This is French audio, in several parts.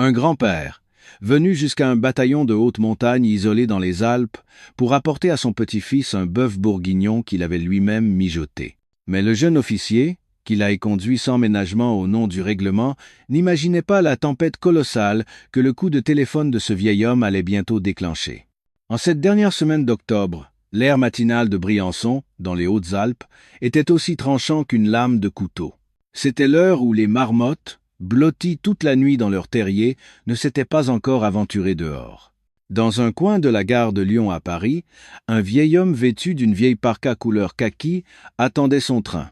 Un grand-père, venu jusqu'à un bataillon de haute montagne isolé dans les Alpes pour apporter à son petit-fils un bœuf bourguignon qu'il avait lui-même mijoté. Mais le jeune officier, qui l'a conduit sans ménagement au nom du règlement, n'imaginait pas la tempête colossale que le coup de téléphone de ce vieil homme allait bientôt déclencher. En cette dernière semaine d'octobre, l'air matinal de Briançon, dans les Hautes-Alpes, était aussi tranchant qu'une lame de couteau. C'était l'heure où les marmottes, blottis toute la nuit dans leur terrier, ne s'étaient pas encore aventurés dehors. Dans un coin de la gare de Lyon à Paris, un vieil homme vêtu d'une vieille parka couleur kaki attendait son train.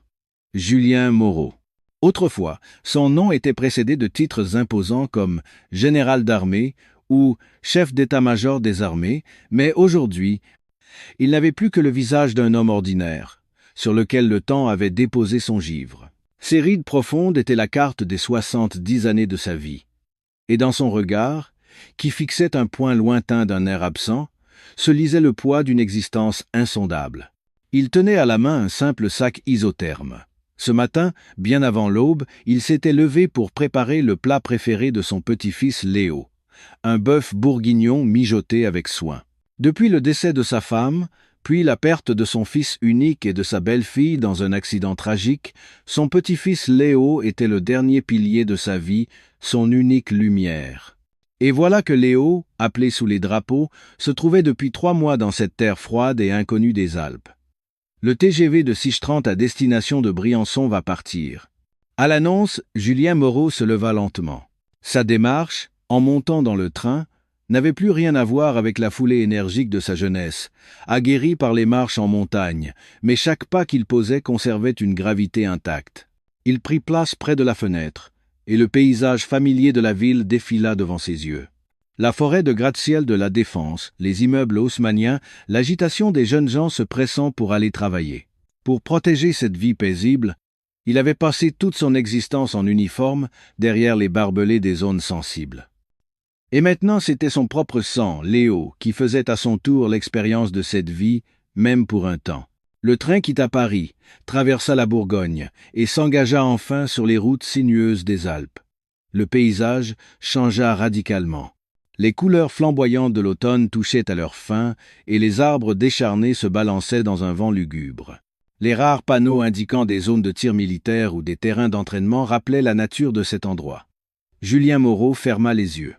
Julien Moreau. Autrefois, son nom était précédé de titres imposants comme général d'armée ou chef d'état-major des armées, mais aujourd'hui, il n'avait plus que le visage d'un homme ordinaire, sur lequel le temps avait déposé son givre. Ses rides profondes étaient la carte des 70 années de sa vie. Et dans son regard, qui fixait un point lointain d'un air absent, se lisait le poids d'une existence insondable. Il tenait à la main un simple sac isotherme. Ce matin, bien avant l'aube, il s'était levé pour préparer le plat préféré de son petit-fils Léo, un bœuf bourguignon mijoté avec soin. Depuis le décès de sa femme, puis la perte de son fils unique et de sa belle-fille dans un accident tragique, son petit-fils Léo était le dernier pilier de sa vie, son unique lumière. Et voilà que Léo, appelé sous les drapeaux, se trouvait depuis 3 mois dans cette terre froide et inconnue des Alpes. Le TGV de 6h30 à destination de Briançon va partir. À l'annonce, Julien Moreau se leva lentement. Sa démarche, en montant dans le train, n'avait plus rien à voir avec la foulée énergique de sa jeunesse, aguerrie par les marches en montagne, mais chaque pas qu'il posait conservait une gravité intacte. Il prit place près de la fenêtre, et le paysage familier de la ville défila devant ses yeux. La forêt de gratte-ciel de la Défense, les immeubles haussmanniens, l'agitation des jeunes gens se pressant pour aller travailler. Pour protéger cette vie paisible, il avait passé toute son existence en uniforme derrière les barbelés des zones sensibles. Et maintenant c'était son propre sang, Léo, qui faisait à son tour l'expérience de cette vie, même pour un temps. Le train quitta Paris, traversa la Bourgogne et s'engagea enfin sur les routes sinueuses des Alpes. Le paysage changea radicalement. Les couleurs flamboyantes de l'automne touchaient à leur fin et les arbres décharnés se balançaient dans un vent lugubre. Les rares panneaux indiquant des zones de tir militaire ou des terrains d'entraînement rappelaient la nature de cet endroit. Julien Moreau ferma les yeux.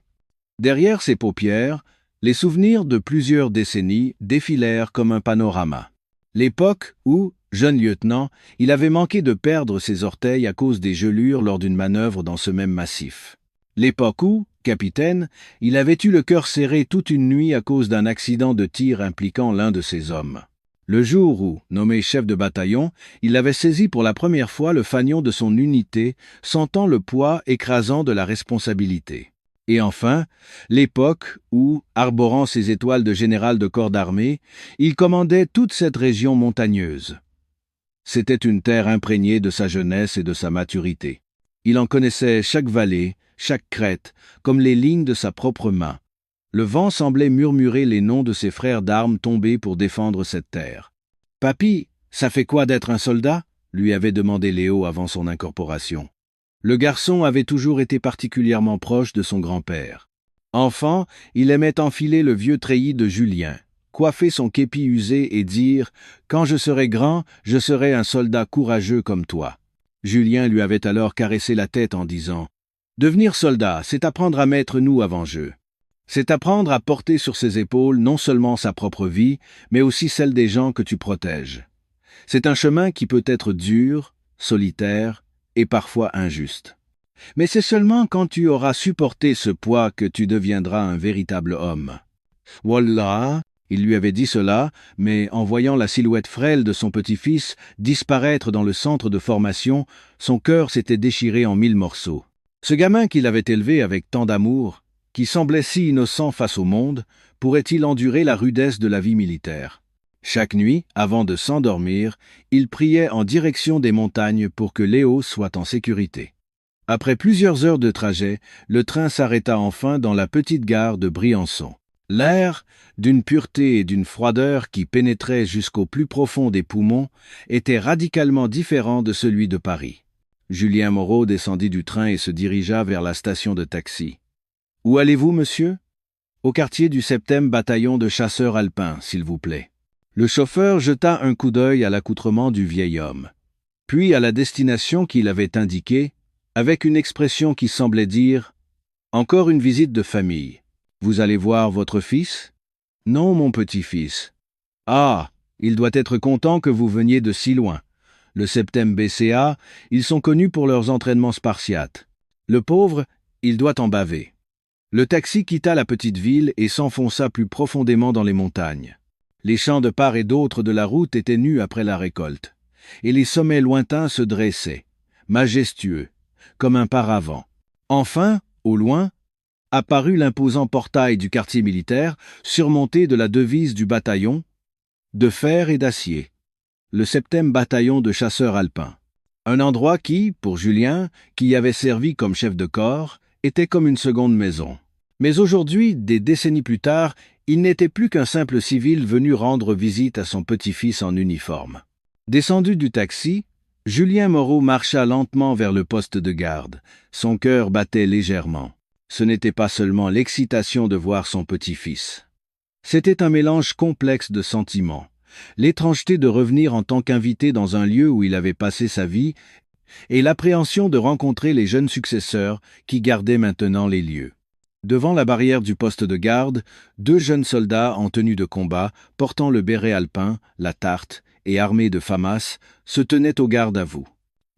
Derrière ses paupières, les souvenirs de plusieurs décennies défilèrent comme un panorama. L'époque où, jeune lieutenant, il avait manqué de perdre ses orteils à cause des gelures lors d'une manœuvre dans ce même massif. L'époque où, capitaine, il avait eu le cœur serré toute une nuit à cause d'un accident de tir impliquant l'un de ses hommes. Le jour où, nommé chef de bataillon, il avait saisi pour la première fois le fanion de son unité, sentant le poids écrasant de la responsabilité. Et enfin, l'époque où, arborant ses étoiles de général de corps d'armée, il commandait toute cette région montagneuse. C'était une terre imprégnée de sa jeunesse et de sa maturité. Il en connaissait chaque vallée, chaque crête, comme les lignes de sa propre main. Le vent semblait murmurer les noms de ses frères d'armes tombés pour défendre cette terre. « Papy, ça fait quoi d'être un soldat ?» lui avait demandé Léo avant son incorporation. Le garçon avait toujours été particulièrement proche de son grand-père. Enfant, il aimait enfiler le vieux treillis de Julien, coiffer son képi usé et dire « Quand je serai grand, je serai un soldat courageux comme toi ». Julien lui avait alors caressé la tête en disant « Devenir soldat, c'est apprendre à mettre nous avant jeu. C'est apprendre à porter sur ses épaules non seulement sa propre vie, mais aussi celle des gens que tu protèges. C'est un chemin qui peut être dur, solitaire et parfois injuste. Mais c'est seulement quand tu auras supporté ce poids que tu deviendras un véritable homme. » Wallah, il lui avait dit cela, mais en voyant la silhouette frêle de son petit-fils disparaître dans le centre de formation, son cœur s'était déchiré en 1000 morceaux. Ce gamin qu'il avait élevé avec tant d'amour, qui semblait si innocent face au monde, pourrait-il endurer la rudesse de la vie militaire? Chaque nuit, avant de s'endormir, il priait en direction des montagnes pour que Léo soit en sécurité. Après plusieurs heures de trajet, le train s'arrêta enfin dans la petite gare de Briançon. L'air, d'une pureté et d'une froideur qui pénétraient jusqu'au plus profond des poumons, était radicalement différent de celui de Paris. Julien Moreau descendit du train et se dirigea vers la station de taxi. Où allez-vous, monsieur? Au quartier du 7e bataillon de chasseurs alpins, s'il vous plaît. Le chauffeur jeta un coup d'œil à l'accoutrement du vieil homme, puis à la destination qu'il avait indiquée, avec une expression qui semblait dire « Encore une visite de famille. Vous allez voir votre fils? » « Non, mon petit-fils. »« Ah, il doit être content que vous veniez de si loin. Le 7e BCA, ils sont connus pour leurs entraînements spartiates. Le pauvre, il doit en baver. » Le taxi quitta la petite ville et s'enfonça plus profondément dans les montagnes. Les champs de part et d'autre de la route étaient nus après la récolte, et les sommets lointains se dressaient, majestueux, comme un paravent. Enfin, au loin, apparut l'imposant portail du quartier militaire, surmonté de la devise du bataillon, de fer et d'acier, le 7e bataillon de chasseurs alpins. Un endroit qui, pour Julien, qui y avait servi comme chef de corps, était comme une seconde maison. Mais aujourd'hui, des décennies plus tard, il n'était plus qu'un simple civil venu rendre visite à son petit-fils en uniforme. Descendu du taxi, Julien Moreau marcha lentement vers le poste de garde. Son cœur battait légèrement. Ce n'était pas seulement l'excitation de voir son petit-fils. C'était un mélange complexe de sentiments. L'étrangeté de revenir en tant qu'invité dans un lieu où il avait passé sa vie et l'appréhension de rencontrer les jeunes successeurs qui gardaient maintenant les lieux. Devant la barrière du poste de garde, 2 jeunes soldats en tenue de combat, portant le béret alpin, la tarte et armés de FAMAS, se tenaient au garde à vous.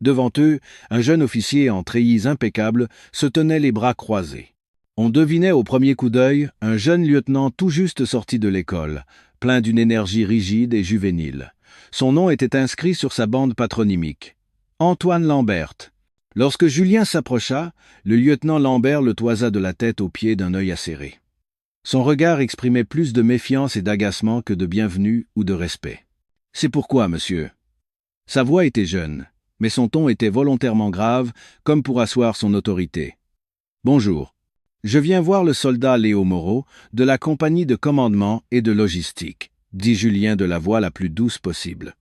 Devant eux, un jeune officier en treillis impeccable se tenait les bras croisés. On devinait au premier coup d'œil un jeune lieutenant tout juste sorti de l'école, plein d'une énergie rigide et juvénile. Son nom était inscrit sur sa bande patronymique. Antoine Lambert. Lorsque Julien s'approcha, le lieutenant Lambert le toisa de la tête aux pieds d'un œil acéré. Son regard exprimait plus de méfiance et d'agacement que de bienvenue ou de respect. « C'est pourquoi, monsieur ?» Sa voix était jeune, mais son ton était volontairement grave, comme pour asseoir son autorité. « Bonjour. Je viens voir le soldat Léo Moreau, de la compagnie de commandement et de logistique, » dit Julien de la voix la plus douce possible.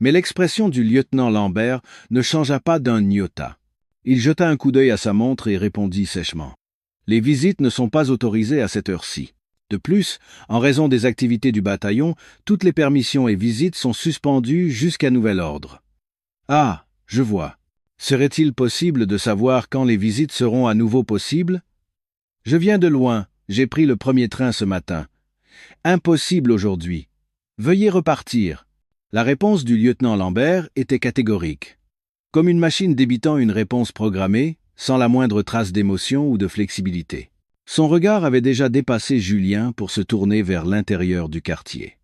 Mais l'expression du lieutenant Lambert ne changea pas d'un iota. Il jeta un coup d'œil à sa montre et répondit sèchement. « Les visites ne sont pas autorisées à cette heure-ci. De plus, en raison des activités du bataillon, toutes les permissions et visites sont suspendues jusqu'à nouvel ordre. »« Ah, je vois. Serait-il possible de savoir quand les visites seront à nouveau possibles ? » ?»« Je viens de loin. J'ai pris le premier train ce matin. »« Impossible aujourd'hui. Veuillez repartir. » La réponse du lieutenant Lambert était catégorique. Comme une machine débitant une réponse programmée, sans la moindre trace d'émotion ou de flexibilité. Son regard avait déjà dépassé Julien pour se tourner vers l'intérieur du quartier.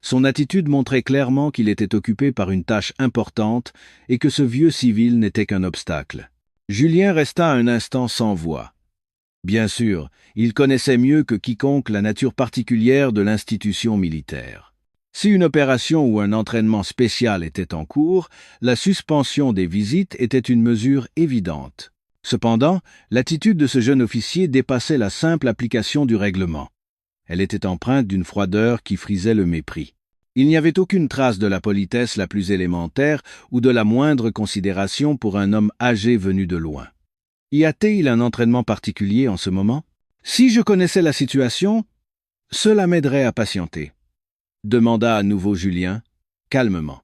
Son attitude montrait clairement qu'il était occupé par une tâche importante et que ce vieux civil n'était qu'un obstacle. Julien resta un instant sans voix. Bien sûr, il connaissait mieux que quiconque la nature particulière de l'institution militaire. Si une opération ou un entraînement spécial était en cours, la suspension des visites était une mesure évidente. Cependant, l'attitude de ce jeune officier dépassait la simple application du règlement. Elle était empreinte d'une froideur qui frisait le mépris. Il n'y avait aucune trace de la politesse la plus élémentaire ou de la moindre considération pour un homme âgé venu de loin. Y a-t-il un entraînement particulier en ce moment? Si je connaissais la situation, cela m'aiderait à patienter, demanda à nouveau Julien, calmement.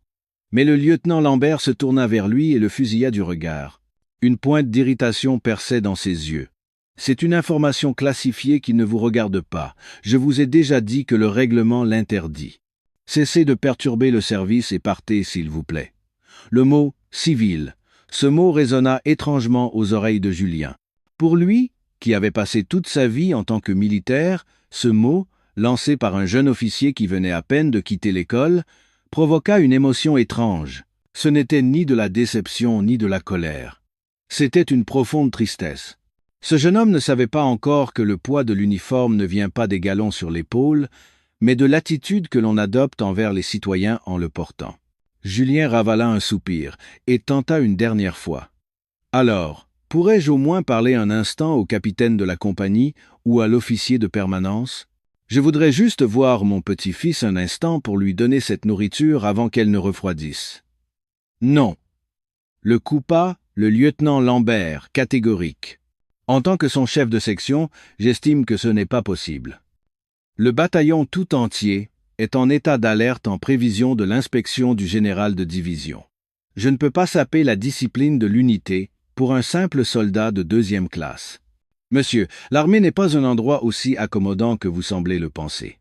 Mais le lieutenant Lambert se tourna vers lui et le fusilla du regard. Une pointe d'irritation perçait dans ses yeux. « C'est une information classifiée qui ne vous regarde pas. Je vous ai déjà dit que le règlement l'interdit. Cessez de perturber le service et partez, s'il vous plaît. » Le mot « civil », ce mot résonna étrangement aux oreilles de Julien. Pour lui, qui avait passé toute sa vie en tant que militaire, ce mot, lancé par un jeune officier qui venait à peine de quitter l'école, provoqua une émotion étrange. Ce n'était ni de la déception ni de la colère. C'était une profonde tristesse. Ce jeune homme ne savait pas encore que le poids de l'uniforme ne vient pas des galons sur l'épaule, mais de l'attitude que l'on adopte envers les citoyens en le portant. Julien ravala un soupir et tenta une dernière fois. « Alors, pourrais-je au moins parler un instant au capitaine de la compagnie ou à l'officier de permanence ? Je voudrais juste voir mon petit-fils un instant pour lui donner cette nourriture avant qu'elle ne refroidisse. » « Non. » Le coupa le lieutenant Lambert, catégorique. En tant que son chef de section, j'estime que ce n'est pas possible. Le bataillon tout entier est en état d'alerte en prévision de l'inspection du général de division. Je ne peux pas saper la discipline de l'unité pour un simple soldat de 2e classe. Monsieur, l'armée n'est pas un endroit aussi accommodant que vous semblez le penser.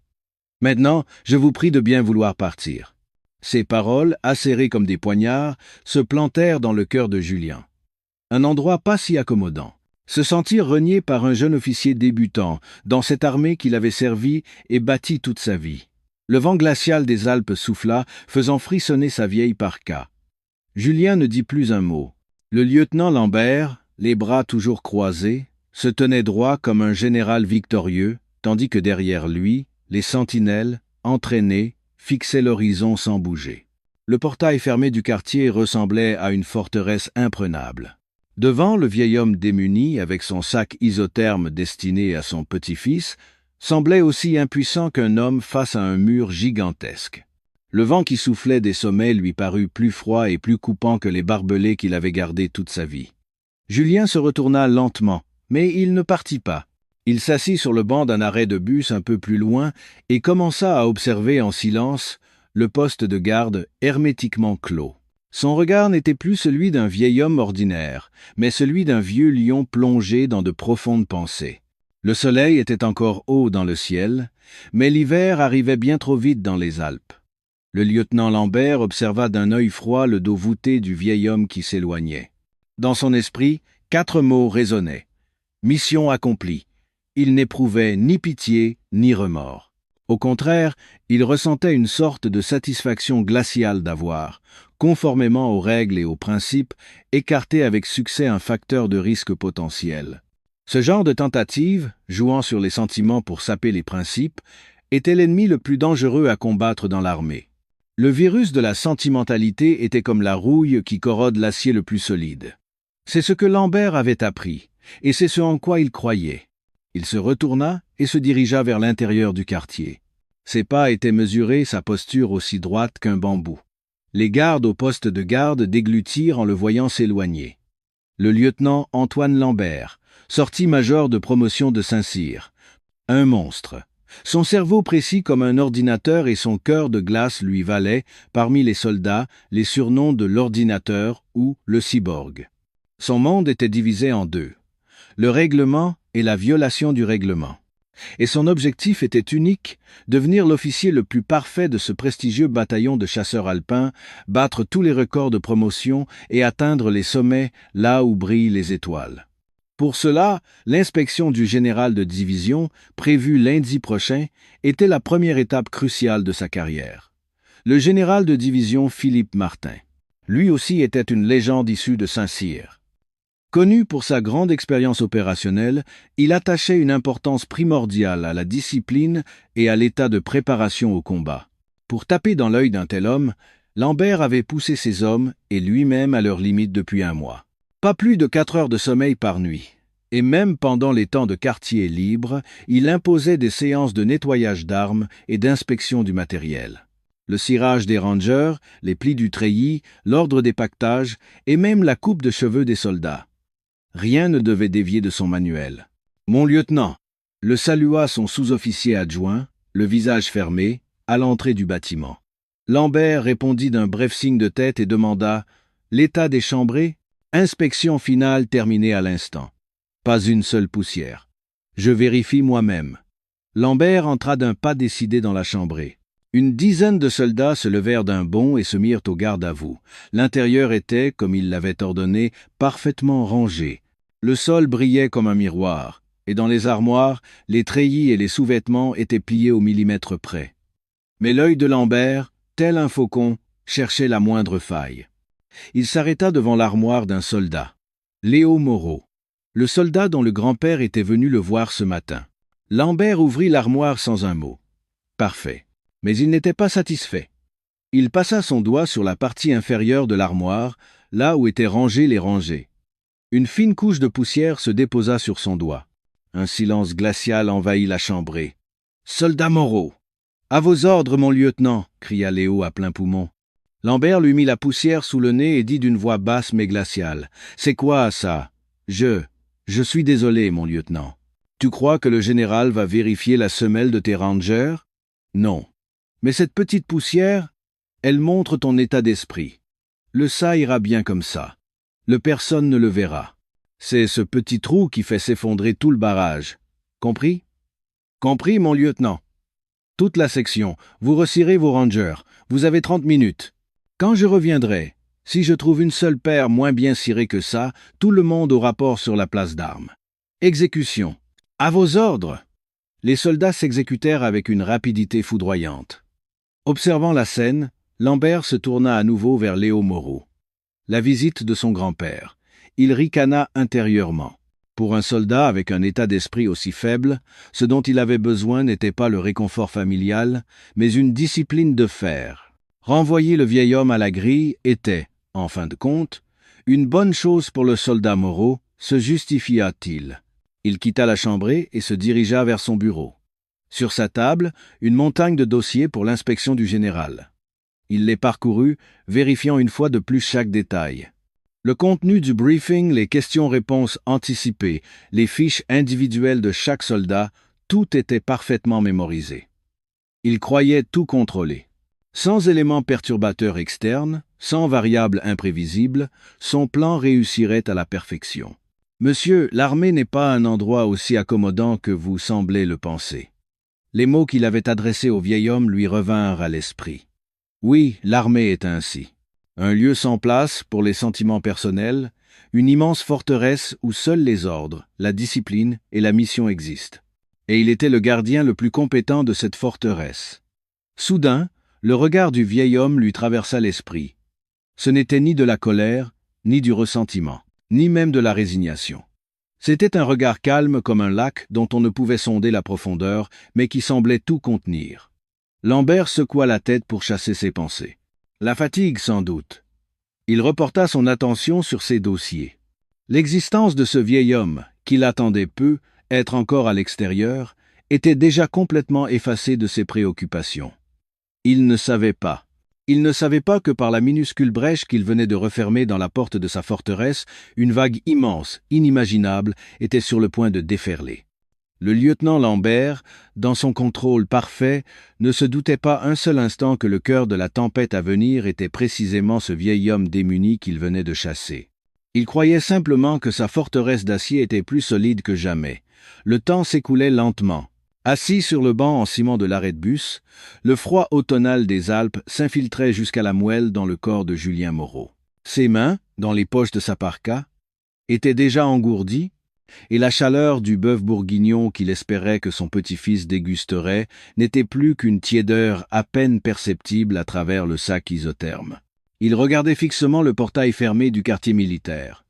Maintenant, je vous prie de bien vouloir partir. » Ces paroles, acérées comme des poignards, se plantèrent dans le cœur de Julien. Un endroit pas si accommodant. Se sentir renié par un jeune officier débutant dans cette armée qu'il avait servie et bâtie toute sa vie. Le vent glacial des Alpes souffla, faisant frissonner sa vieille parka. Julien ne dit plus un mot. Le lieutenant Lambert, les bras toujours croisés, se tenait droit comme un général victorieux, tandis que derrière lui, les sentinelles, entraînées, fixaient l'horizon sans bouger. Le portail fermé du quartier ressemblait à une forteresse imprenable. Devant, le vieil homme démuni, avec son sac isotherme destiné à son petit-fils, semblait aussi impuissant qu'un homme face à un mur gigantesque. Le vent qui soufflait des sommets lui parut plus froid et plus coupant que les barbelés qu'il avait gardés toute sa vie. Julien se retourna lentement, mais il ne partit pas. Il s'assit sur le banc d'un arrêt de bus un peu plus loin et commença à observer en silence le poste de garde hermétiquement clos. Son regard n'était plus celui d'un vieil homme ordinaire, mais celui d'un vieux lion plongé dans de profondes pensées. Le soleil était encore haut dans le ciel, mais l'hiver arrivait bien trop vite dans les Alpes. Le lieutenant Lambert observa d'un œil froid le dos voûté du vieil homme qui s'éloignait. Dans son esprit, 4 mots résonnaient. Mission accomplie. Il n'éprouvait ni pitié ni remords. Au contraire, il ressentait une sorte de satisfaction glaciale d'avoir, conformément aux règles et aux principes, écarté avec succès un facteur de risque potentiel. Ce genre de tentative, jouant sur les sentiments pour saper les principes, était l'ennemi le plus dangereux à combattre dans l'armée. Le virus de la sentimentalité était comme la rouille qui corrode l'acier le plus solide. C'est ce que Lambert avait appris, et c'est ce en quoi il croyait. Il se retourna et se dirigea vers l'intérieur du quartier. Ses pas étaient mesurés, sa posture aussi droite qu'un bambou. Les gardes au poste de garde déglutirent en le voyant s'éloigner. Le lieutenant Antoine Lambert, sorti major de promotion de Saint-Cyr. Un monstre. Son cerveau précis comme un ordinateur et son cœur de glace lui valaient, parmi les soldats, les surnoms de l'ordinateur ou le cyborg. Son monde était divisé en 2. Le règlement et la violation du règlement. Et son objectif était unique, devenir l'officier le plus parfait de ce prestigieux bataillon de chasseurs alpins, battre tous les records de promotion et atteindre les sommets là où brillent les étoiles. Pour cela, l'inspection du général de division, prévue lundi prochain, était la première étape cruciale de sa carrière. Le général de division Philippe Martin. Lui aussi était une légende issue de Saint-Cyr. Connu pour sa grande expérience opérationnelle, il attachait une importance primordiale à la discipline et à l'état de préparation au combat. Pour taper dans l'œil d'un tel homme, Lambert avait poussé ses hommes et lui-même à leurs limites depuis 1 mois. Pas plus de 4 heures de sommeil par nuit. Et même pendant les temps de quartier libre, il imposait des séances de nettoyage d'armes et d'inspection du matériel. Le cirage des rangers, les plis du treillis, l'ordre des pactages et même la coupe de cheveux des soldats. Rien ne devait dévier de son manuel. « Mon lieutenant !» le salua son sous-officier adjoint, le visage fermé, à l'entrée du bâtiment. Lambert répondit d'un bref signe de tête et demanda « L'état des chambrées ?» Inspection finale terminée à l'instant. Pas une seule poussière. Je vérifie moi-même. Lambert entra d'un pas décidé dans la chambrée. Une dizaine de soldats se levèrent d'un bond et se mirent au garde-à-vous. L'intérieur était, comme il l'avait ordonné, parfaitement rangé. Le sol brillait comme un miroir, et dans les armoires, les treillis et les sous-vêtements étaient pliés au millimètre près. Mais l'œil de Lambert, tel un faucon, cherchait la moindre faille. Il s'arrêta devant l'armoire d'un soldat. Léo Moreau. Le soldat dont le grand-père était venu le voir ce matin. Lambert ouvrit l'armoire sans un mot. Parfait. Mais il n'était pas satisfait. Il passa son doigt sur la partie inférieure de l'armoire, là où étaient rangées les rangées. Une fine couche de poussière se déposa sur son doigt. Un silence glacial envahit la chambrée. « Soldat Moreau !»« À vos ordres, mon lieutenant !» cria Léo à plein poumon. Lambert lui mit la poussière sous le nez et dit d'une voix basse mais glaciale. « C'est quoi, ça ? Je suis désolé, mon lieutenant. Tu crois que le général va vérifier la semelle de tes rangers? Non. Mais cette petite poussière, elle montre ton état d'esprit. Le ça ira bien comme ça. Le personne ne le verra. C'est ce petit trou qui fait s'effondrer tout le barrage. Compris? Compris, mon lieutenant. Toute la section, vous recirez vos rangers. Vous avez 30 minutes. Quand je reviendrai, si je trouve une seule paire moins bien cirée que ça, tout le monde au rapport sur la place d'armes. Exécution. À vos ordres. Les soldats s'exécutèrent avec une rapidité foudroyante. Observant la scène, Lambert se tourna à nouveau vers Léo Moreau. La visite de son grand-père. Il ricana intérieurement. Pour un soldat avec un état d'esprit aussi faible, ce dont il avait besoin n'était pas le réconfort familial, mais une discipline de fer. Renvoyer le vieil homme à la grille était, en fin de compte, une bonne chose pour le soldat Moreau, se justifia-t-il. Il quitta la chambrée et se dirigea vers son bureau. Sur sa table, une montagne de dossiers pour l'inspection du général. Il les parcourut, vérifiant une fois de plus chaque détail. Le contenu du briefing, les questions-réponses anticipées, les fiches individuelles de chaque soldat, tout était parfaitement mémorisé. Il croyait tout contrôler. Sans éléments perturbateurs externes, sans variables imprévisibles, son plan réussirait à la perfection. Monsieur, l'armée n'est pas un endroit aussi accommodant que vous semblez le penser. Les mots qu'il avait adressés au vieil homme lui revinrent à l'esprit. Oui, l'armée est ainsi. Un lieu sans place pour les sentiments personnels, une immense forteresse où seuls les ordres, la discipline et la mission existent. Et il était le gardien le plus compétent de cette forteresse. Soudain, le regard du vieil homme lui traversa l'esprit. Ce n'était ni de la colère, ni du ressentiment, ni même de la résignation. C'était un regard calme comme un lac dont on ne pouvait sonder la profondeur, mais qui semblait tout contenir. Lambert secoua la tête pour chasser ses pensées. La fatigue, sans doute. Il reporta son attention sur ses dossiers. L'existence de ce vieil homme, qu'il attendait peu, être encore à l'extérieur, était déjà complètement effacée de ses préoccupations. Il ne savait pas. Il ne savait pas que par la minuscule brèche qu'il venait de refermer dans la porte de sa forteresse, une vague immense, inimaginable, était sur le point de déferler. Le lieutenant Lambert, dans son contrôle parfait, ne se doutait pas un seul instant que le cœur de la tempête à venir était précisément ce vieil homme démuni qu'il venait de chasser. Il croyait simplement que sa forteresse d'acier était plus solide que jamais. Le temps s'écoulait lentement. Assis sur le banc en ciment de l'arrêt de bus, le froid automnal des Alpes s'infiltrait jusqu'à la moelle dans le corps de Julien Moreau. Ses mains, dans les poches de sa parka, étaient déjà engourdies, et la chaleur du bœuf bourguignon qu'il espérait que son petit-fils dégusterait n'était plus qu'une tiédeur à peine perceptible à travers le sac isotherme. Il regardait fixement le portail fermé du quartier militaire.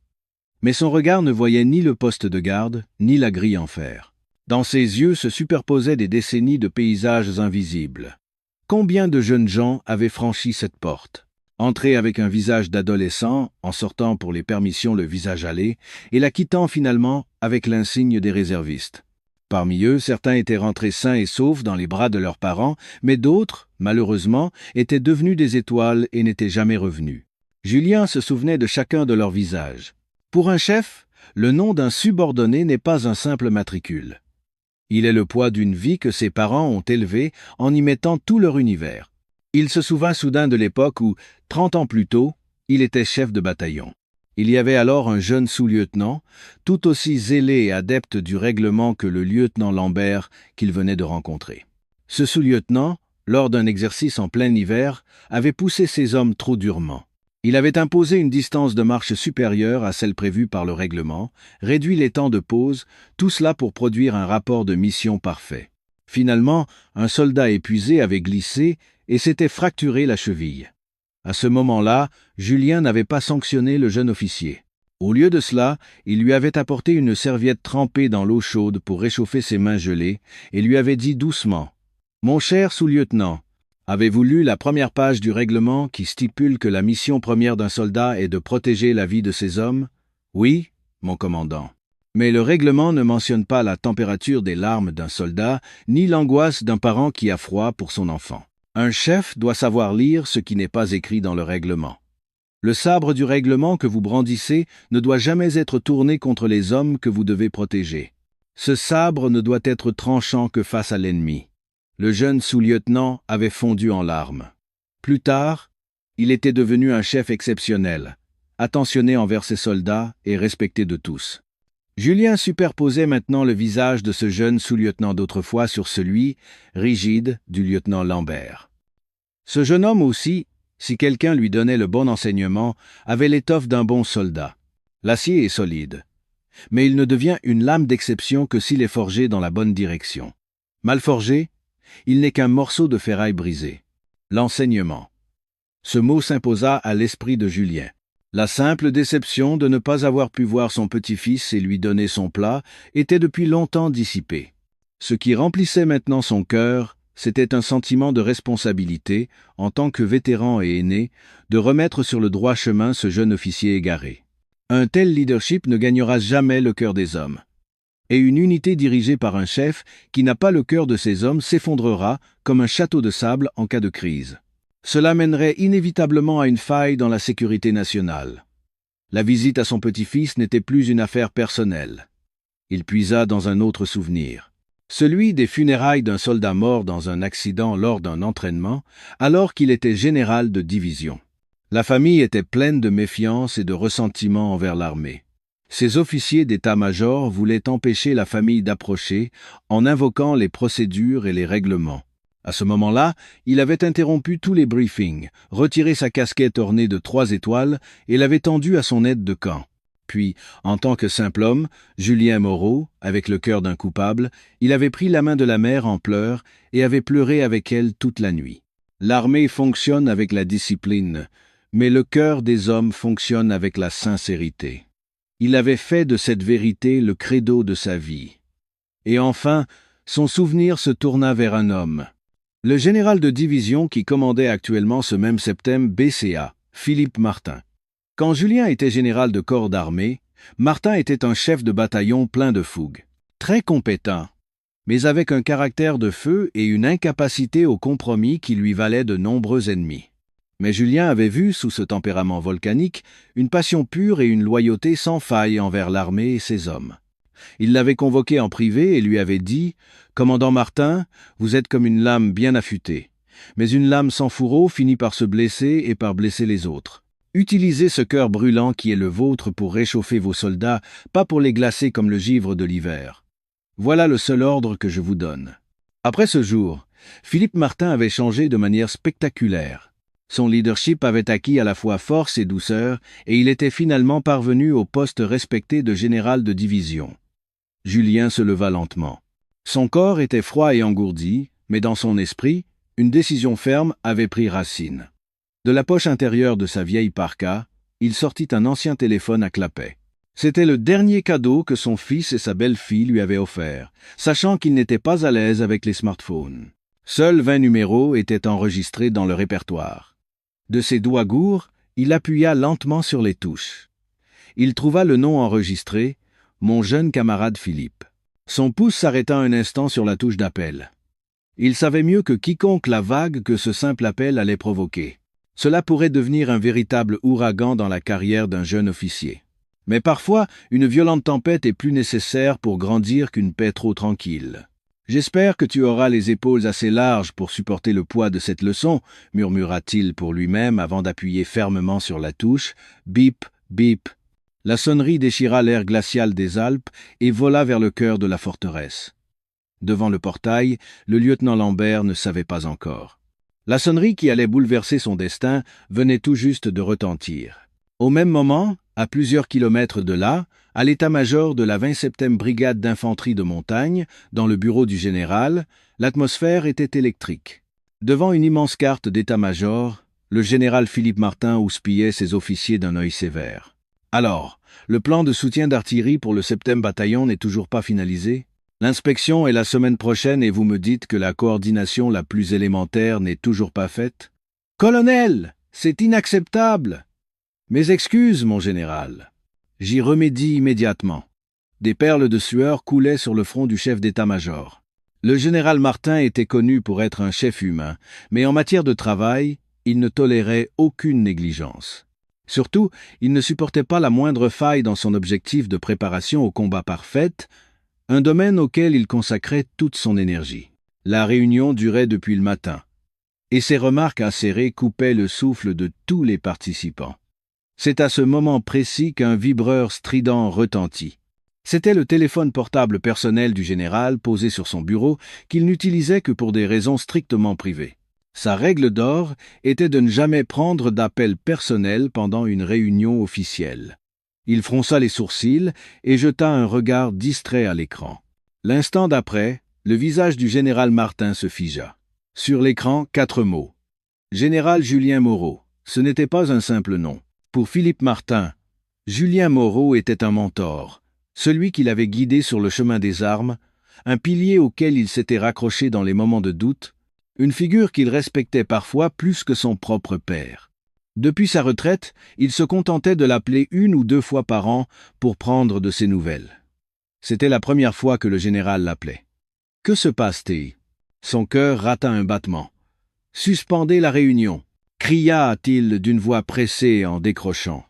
Mais son regard ne voyait ni le poste de garde, ni la grille en fer. Dans ses yeux se superposaient des décennies de paysages invisibles. Combien de jeunes gens avaient franchi cette porte? Entré avec un visage d'adolescent, en sortant pour les permissions le visage hâlé, et la quittant finalement avec l'insigne des réservistes. Parmi eux, certains étaient rentrés sains et saufs dans les bras de leurs parents, mais d'autres, malheureusement, étaient devenus des étoiles et n'étaient jamais revenus. Julien se souvenait de chacun de leurs visages. Pour un chef, le nom d'un subordonné n'est pas un simple matricule. Il est le poids d'une vie que ses parents ont élevée en y mettant tout leur univers. Il se souvint soudain de l'époque où, 30 ans plus tôt, il était chef de bataillon. Il y avait alors un jeune sous-lieutenant, tout aussi zélé et adepte du règlement que le lieutenant Lambert qu'il venait de rencontrer. Ce sous-lieutenant, lors d'un exercice en plein hiver, avait poussé ses hommes trop durement. Il avait imposé une distance de marche supérieure à celle prévue par le règlement, réduit les temps de pause, tout cela pour produire un rapport de mission parfait. Finalement, un soldat épuisé avait glissé et s'était fracturé la cheville. À ce moment-là, Julien n'avait pas sanctionné le jeune officier. Au lieu de cela, il lui avait apporté une serviette trempée dans l'eau chaude pour réchauffer ses mains gelées et lui avait dit doucement « Mon cher sous-lieutenant, avez-vous lu la première page du règlement qui stipule que la mission première d'un soldat est de protéger la vie de ses hommes? Oui, mon commandant. Mais le règlement ne mentionne pas la température des larmes d'un soldat, ni l'angoisse d'un parent qui a froid pour son enfant. Un chef doit savoir lire ce qui n'est pas écrit dans le règlement. Le sabre du règlement que vous brandissez ne doit jamais être tourné contre les hommes que vous devez protéger. Ce sabre ne doit être tranchant que face à l'ennemi. Le jeune sous-lieutenant avait fondu en larmes. Plus tard, il était devenu un chef exceptionnel, attentionné envers ses soldats et respecté de tous. Julien superposait maintenant le visage de ce jeune sous-lieutenant d'autrefois sur celui, rigide, du lieutenant Lambert. Ce jeune homme aussi, si quelqu'un lui donnait le bon enseignement, avait l'étoffe d'un bon soldat. L'acier est solide, mais il ne devient une lame d'exception que s'il est forgé dans la bonne direction. Mal forgé, il n'est qu'un morceau de ferraille brisé. L'enseignement. Ce mot s'imposa à l'esprit de Julien. La simple déception de ne pas avoir pu voir son petit-fils et lui donner son plat était depuis longtemps dissipée. Ce qui remplissait maintenant son cœur, c'était un sentiment de responsabilité, en tant que vétéran et aîné, de remettre sur le droit chemin ce jeune officier égaré. Un tel leadership ne gagnera jamais le cœur des hommes. Et une unité dirigée par un chef qui n'a pas le cœur de ses hommes s'effondrera comme un château de sable en cas de crise. Cela mènerait inévitablement à une faille dans la sécurité nationale. La visite à son petit-fils n'était plus une affaire personnelle. Il puisa dans un autre souvenir. Celui des funérailles d'un soldat mort dans un accident lors d'un entraînement, alors qu'il était général de division. La famille était pleine de méfiance et de ressentiment envers l'armée. Ces officiers d'état-major voulaient empêcher la famille d'approcher en invoquant les procédures et les règlements. À ce moment-là, il avait interrompu tous les briefings, retiré sa casquette ornée de 3 étoiles et l'avait tendue à son aide de camp. Puis, en tant que simple homme, Julien Moreau, avec le cœur d'un coupable, il avait pris la main de la mère en pleurs et avait pleuré avec elle toute la nuit. L'armée fonctionne avec la discipline, mais le cœur des hommes fonctionne avec la sincérité. Il avait fait de cette vérité le credo de sa vie. Et enfin, son souvenir se tourna vers un homme. Le général de division qui commandait actuellement ce même septembre BCA, Philippe Martin. Quand Julien était général de corps d'armée, Martin était un chef de bataillon plein de fougue, très compétent, mais avec un caractère de feu et une incapacité au compromis qui lui valait de nombreux ennemis. Mais Julien avait vu, sous ce tempérament volcanique, une passion pure et une loyauté sans faille envers l'armée et ses hommes. Il l'avait convoqué en privé et lui avait dit « Commandant Martin, vous êtes comme une lame bien affûtée, mais une lame sans fourreau finit par se blesser et par blesser les autres. Utilisez ce cœur brûlant qui est le vôtre pour réchauffer vos soldats, pas pour les glacer comme le givre de l'hiver. Voilà le seul ordre que je vous donne. » Après ce jour, Philippe Martin avait changé de manière spectaculaire. Son leadership avait acquis à la fois force et douceur, et il était finalement parvenu au poste respecté de général de division. Julien se leva lentement. Son corps était froid et engourdi, mais dans son esprit, une décision ferme avait pris racine. De la poche intérieure de sa vieille parka, il sortit un ancien téléphone à clapet. C'était le dernier cadeau que son fils et sa belle-fille lui avaient offert, sachant qu'il n'était pas à l'aise avec les smartphones. Seuls 20 numéros étaient enregistrés dans le répertoire. De ses doigts gourds, il appuya lentement sur les touches. Il trouva le nom enregistré, « Mon jeune camarade Philippe ». Son pouce s'arrêta un instant sur la touche d'appel. Il savait mieux que quiconque la vague que ce simple appel allait provoquer. Cela pourrait devenir un véritable ouragan dans la carrière d'un jeune officier. Mais parfois, une violente tempête est plus nécessaire pour grandir qu'une paix trop tranquille. « J'espère que tu auras les épaules assez larges pour supporter le poids de cette leçon, » murmura-t-il pour lui-même avant d'appuyer fermement sur la touche. Bip, bip. La sonnerie déchira l'air glacial des Alpes et vola vers le cœur de la forteresse. Devant le portail, le lieutenant Lambert ne savait pas encore. La sonnerie qui allait bouleverser son destin venait tout juste de retentir. Au même moment, à plusieurs kilomètres de là, à l'état-major de la 27e brigade d'infanterie de montagne, dans le bureau du général, l'atmosphère était électrique. Devant une immense carte d'état-major, le général Philippe Martin houspillait ses officiers d'un œil sévère. « Alors, le plan de soutien d'artillerie pour le 7e bataillon n'est toujours pas finalisé ? L'inspection est la semaine prochaine et vous me dites que la coordination la plus élémentaire n'est toujours pas faite ? Colonel, c'est inacceptable ! Mes excuses, mon général. J'y remédie immédiatement. » Des perles de sueur coulaient sur le front du chef d'état-major. Le général Martin était connu pour être un chef humain, mais en matière de travail, il ne tolérait aucune négligence. Surtout, il ne supportait pas la moindre faille dans son objectif de préparation au combat parfait, un domaine auquel il consacrait toute son énergie. La réunion durait depuis le matin, et ses remarques acérées coupaient le souffle de tous les participants. C'est à ce moment précis qu'un vibreur strident retentit. C'était le téléphone portable personnel du général posé sur son bureau qu'il n'utilisait que pour des raisons strictement privées. Sa règle d'or était de ne jamais prendre d'appel personnel pendant une réunion officielle. Il fronça les sourcils et jeta un regard distrait à l'écran. L'instant d'après, le visage du général Martin se figea. Sur l'écran, 4 mots. Général Julien Moreau. Ce n'était pas un simple nom. Pour Philippe Martin, Julien Moreau était un mentor, celui qui l'avait guidé sur le chemin des armes, un pilier auquel il s'était raccroché dans les moments de doute, une figure qu'il respectait parfois plus que son propre père. Depuis sa retraite, il se contentait de l'appeler 1 ou 2 fois par an pour prendre de ses nouvelles. C'était la première fois que le général l'appelait. « Que se passe-t-il » Son cœur rata un battement. « Suspendez la réunion » cria-t-il d'une voix pressée en décrochant.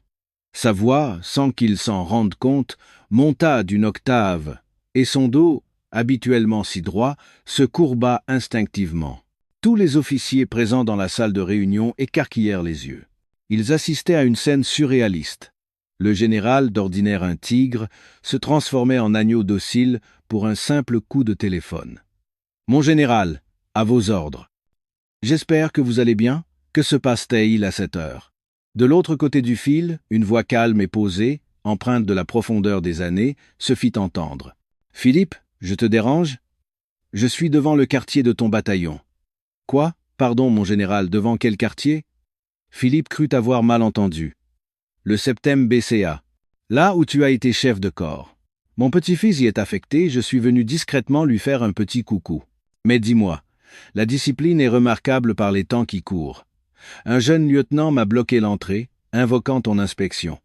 Sa voix, sans qu'il s'en rende compte, monta d'une octave, et son dos, habituellement si droit, se courba instinctivement. Tous les officiers présents dans la salle de réunion écarquillèrent les yeux. Ils assistaient à une scène surréaliste. Le général, d'ordinaire un tigre, se transformait en agneau docile pour un simple coup de téléphone. « Mon général, à vos ordres. J'espère que vous allez bien. Que se passe-t-il à cette heure ?» De l'autre côté du fil, une voix calme et posée, empreinte de la profondeur des années, se fit entendre. « Philippe, je te dérange ? Je suis devant le quartier de ton bataillon. »« Quoi ? Pardon, mon général, devant quel quartier ?» Philippe crut avoir mal entendu. « Le 7e BCA. Là où tu as été chef de corps. Mon petit-fils y est affecté, je suis venu discrètement lui faire un petit coucou. Mais dis-moi, la discipline est remarquable par les temps qui courent. Un jeune lieutenant m'a bloqué l'entrée, invoquant ton inspection.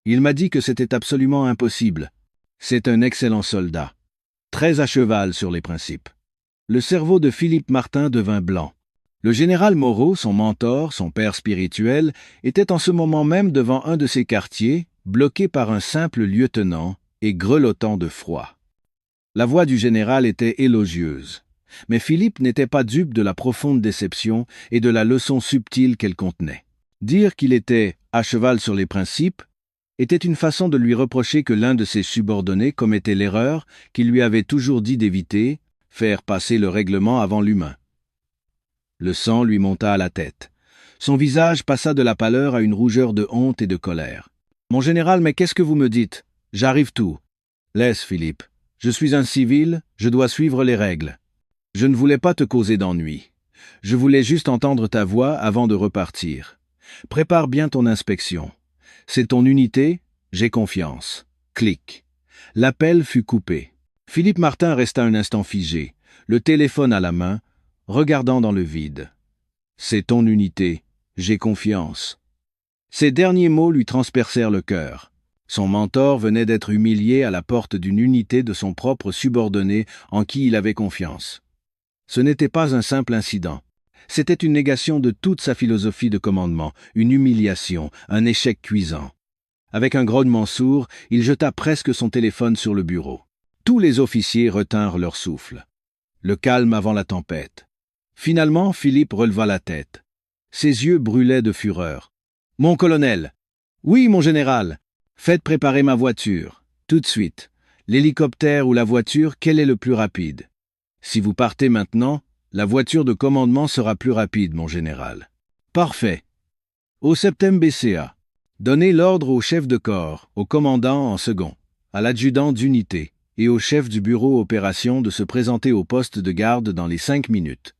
Il m'a dit que c'était absolument impossible. C'est un excellent soldat, très à cheval sur les principes. » Le cerveau de Philippe Martin devint blanc. Le général Moreau, son mentor, son père spirituel, était en ce moment même devant un de ses quartiers, bloqué par un simple lieutenant et grelottant de froid. La voix du général était élogieuse. Mais Philippe n'était pas dupe de la profonde déception et de la leçon subtile qu'elle contenait. Dire qu'il était à cheval sur les principes était une façon de lui reprocher que l'un de ses subordonnés commettait l'erreur qu'il lui avait toujours dit d'éviter, faire passer le règlement avant l'humain. Le sang lui monta à la tête. Son visage passa de la pâleur à une rougeur de honte et de colère. « Mon général, mais qu'est-ce que vous me dites ? J'arrive tout. » « Laisse, Philippe. Je suis un civil, je dois suivre les règles. Je ne voulais pas te causer d'ennui. Je voulais juste entendre ta voix avant de repartir. Prépare bien ton inspection. C'est ton unité, j'ai confiance. » Clic. L'appel fut coupé. Philippe Martin resta un instant figé, le téléphone à la main, regardant dans le vide. « C'est ton unité, j'ai confiance. » Ces derniers mots lui transpercèrent le cœur. Son mentor venait d'être humilié à la porte d'une unité de son propre subordonné en qui il avait confiance. Ce n'était pas un simple incident. C'était une négation de toute sa philosophie de commandement, une humiliation, un échec cuisant. Avec un grognement sourd, il jeta presque son téléphone sur le bureau. Tous les officiers retinrent leur souffle. Le calme avant la tempête. Finalement, Philippe releva la tête. Ses yeux brûlaient de fureur. « Mon colonel !»« Oui, mon général !»« Faites préparer ma voiture. Tout de suite. L'hélicoptère ou la voiture, quel est le plus rapide ? Si vous partez maintenant, la voiture de commandement sera plus rapide, mon général. » « Parfait. » Au 7e BCA. Donnez l'ordre au chef de corps, au commandant en second, à l'adjudant d'unité et au chef du bureau opération de se présenter au poste de garde dans les 5 minutes.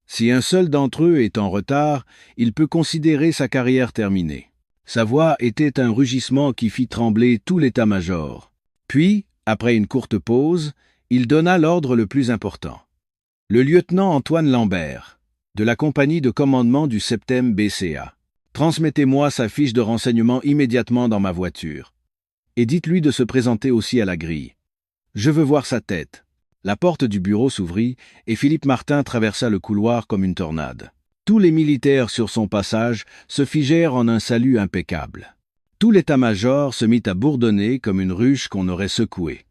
Si un seul d'entre eux est en retard, il peut considérer sa carrière terminée. Sa voix était un rugissement qui fit trembler tout l'état-major. Puis, après une courte pause, il donna l'ordre le plus important. Le lieutenant Antoine Lambert, de la compagnie de commandement du 7e BCA. Transmettez-moi sa fiche de renseignement immédiatement dans ma voiture. Et dites-lui de se présenter aussi à la grille. Je veux voir sa tête. La porte du bureau s'ouvrit et Philippe Martin traversa le couloir comme une tornade. Tous les militaires sur son passage se figèrent en un salut impeccable. Tout l'état-major se mit à bourdonner comme une ruche qu'on aurait secouée.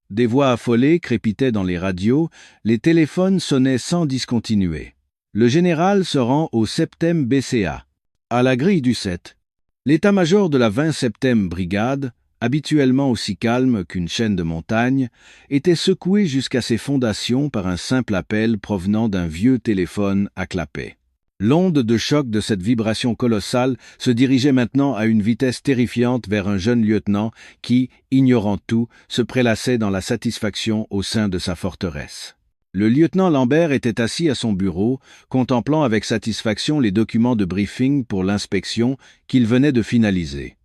Des voix affolées crépitaient dans les radios, les téléphones sonnaient sans discontinuer. Le général se rend au 7e BCA, à la grille du 7. L'état-major de la 27e brigade, habituellement aussi calme qu'une chaîne de montagnes, était secoué jusqu'à ses fondations par un simple appel provenant d'un vieux téléphone à clapet. L'onde de choc de cette vibration colossale se dirigeait maintenant à une vitesse terrifiante vers un jeune lieutenant qui, ignorant tout, se prélassait dans la satisfaction au sein de sa forteresse. Le lieutenant Lambert était assis à son bureau, contemplant avec satisfaction les documents de briefing pour l'inspection qu'il venait de finaliser.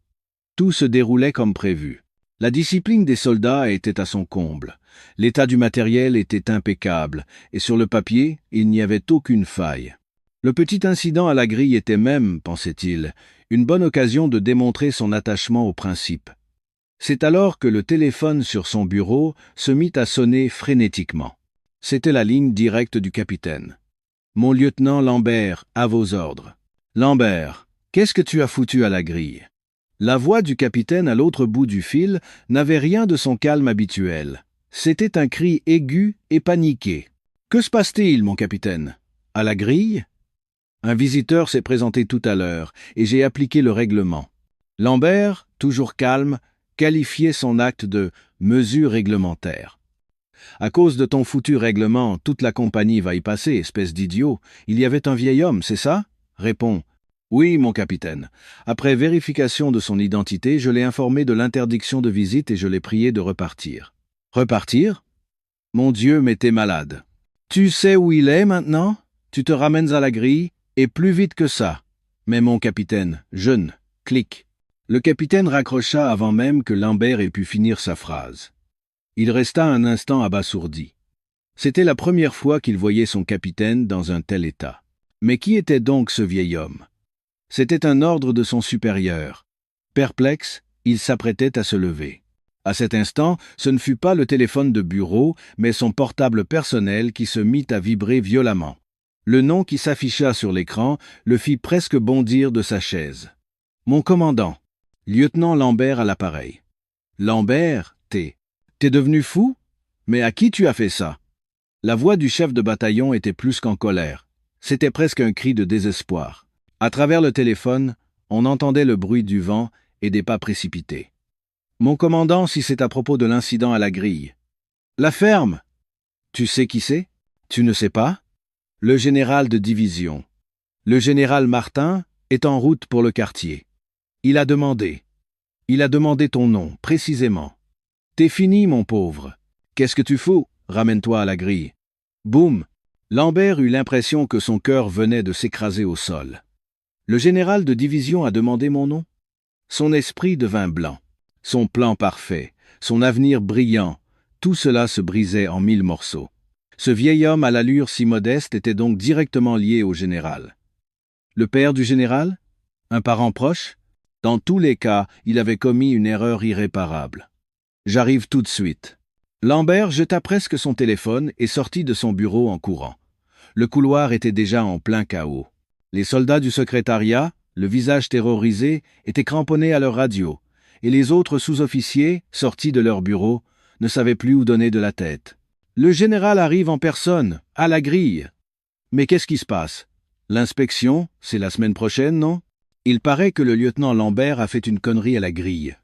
Tout se déroulait comme prévu. La discipline des soldats était à son comble. L'état du matériel était impeccable, et sur le papier, il n'y avait aucune faille. Le petit incident à la grille était même, pensait-il, une bonne occasion de démontrer son attachement au principe. C'est alors que le téléphone sur son bureau se mit à sonner frénétiquement. C'était la ligne directe du capitaine. « Mon lieutenant Lambert, à vos ordres. »« Lambert, qu'est-ce que tu as foutu à la grille ?» La voix du capitaine à l'autre bout du fil n'avait rien de son calme habituel. C'était un cri aigu et paniqué. « Que se passe-t-il, mon capitaine ? À la grille ?» Un visiteur s'est présenté tout à l'heure, et j'ai appliqué le règlement. Lambert, toujours calme, qualifiait son acte de « mesure réglementaire ». À cause de ton foutu règlement, toute la compagnie va y passer, espèce d'idiot. Il y avait un vieil homme, c'est ça ? Répond. Oui, mon capitaine. Après vérification de son identité, je l'ai informé de l'interdiction de visite et je l'ai prié de repartir. Repartir ? Mon Dieu, mais t'es malade. Tu sais où il est maintenant ? Tu te ramènes à la grille ? Et plus vite que ça. Mais mon capitaine, jeune, clic. Le capitaine raccrocha avant même que Lambert ait pu finir sa phrase. Il resta un instant abasourdi. C'était la première fois qu'il voyait son capitaine dans un tel état. Mais qui était donc ce vieil homme ? C'était un ordre de son supérieur. Perplexe, il s'apprêtait à se lever. À cet instant, ce ne fut pas le téléphone de bureau, mais son portable personnel qui se mit à vibrer violemment. Le nom qui s'afficha sur l'écran le fit presque bondir de sa chaise. « Mon commandant, lieutenant Lambert à l'appareil. »« Lambert, t'es devenu fou ? Mais à qui tu as fait ça ?» La voix du chef de bataillon était plus qu'en colère. C'était presque un cri de désespoir. À travers le téléphone, on entendait le bruit du vent et des pas précipités. « Mon commandant, si c'est à propos de l'incident à la grille. »« La ferme !»« Tu sais qui c'est ? Tu ne sais pas ? » Le général de division. Le général Martin est en route pour le quartier. Il a demandé ton nom, précisément. T'es fini, mon pauvre. Qu'est-ce que tu fous ? Ramène-toi à la grille. Boum ! Lambert eut l'impression que son cœur venait de s'écraser au sol. Le général de division a demandé mon nom. Son esprit devint blanc. Son plan parfait, son avenir brillant, tout cela se brisait en 1000 morceaux. Ce vieil homme à l'allure si modeste était donc directement lié au général. Le père du général ? Un parent proche ? Dans tous les cas, il avait commis une erreur irréparable. J'arrive tout de suite. Lambert jeta presque son téléphone et sortit de son bureau en courant. Le couloir était déjà en plein chaos. Les soldats du secrétariat, le visage terrorisé, étaient cramponnés à leur radio, et les autres sous-officiers, sortis de leur bureau, ne savaient plus où donner de la tête. Le général arrive en personne, à la grille. Mais qu'est-ce qui se passe ? L'inspection, c'est la semaine prochaine, non ? Il paraît que le lieutenant Lambert a fait une connerie à la grille.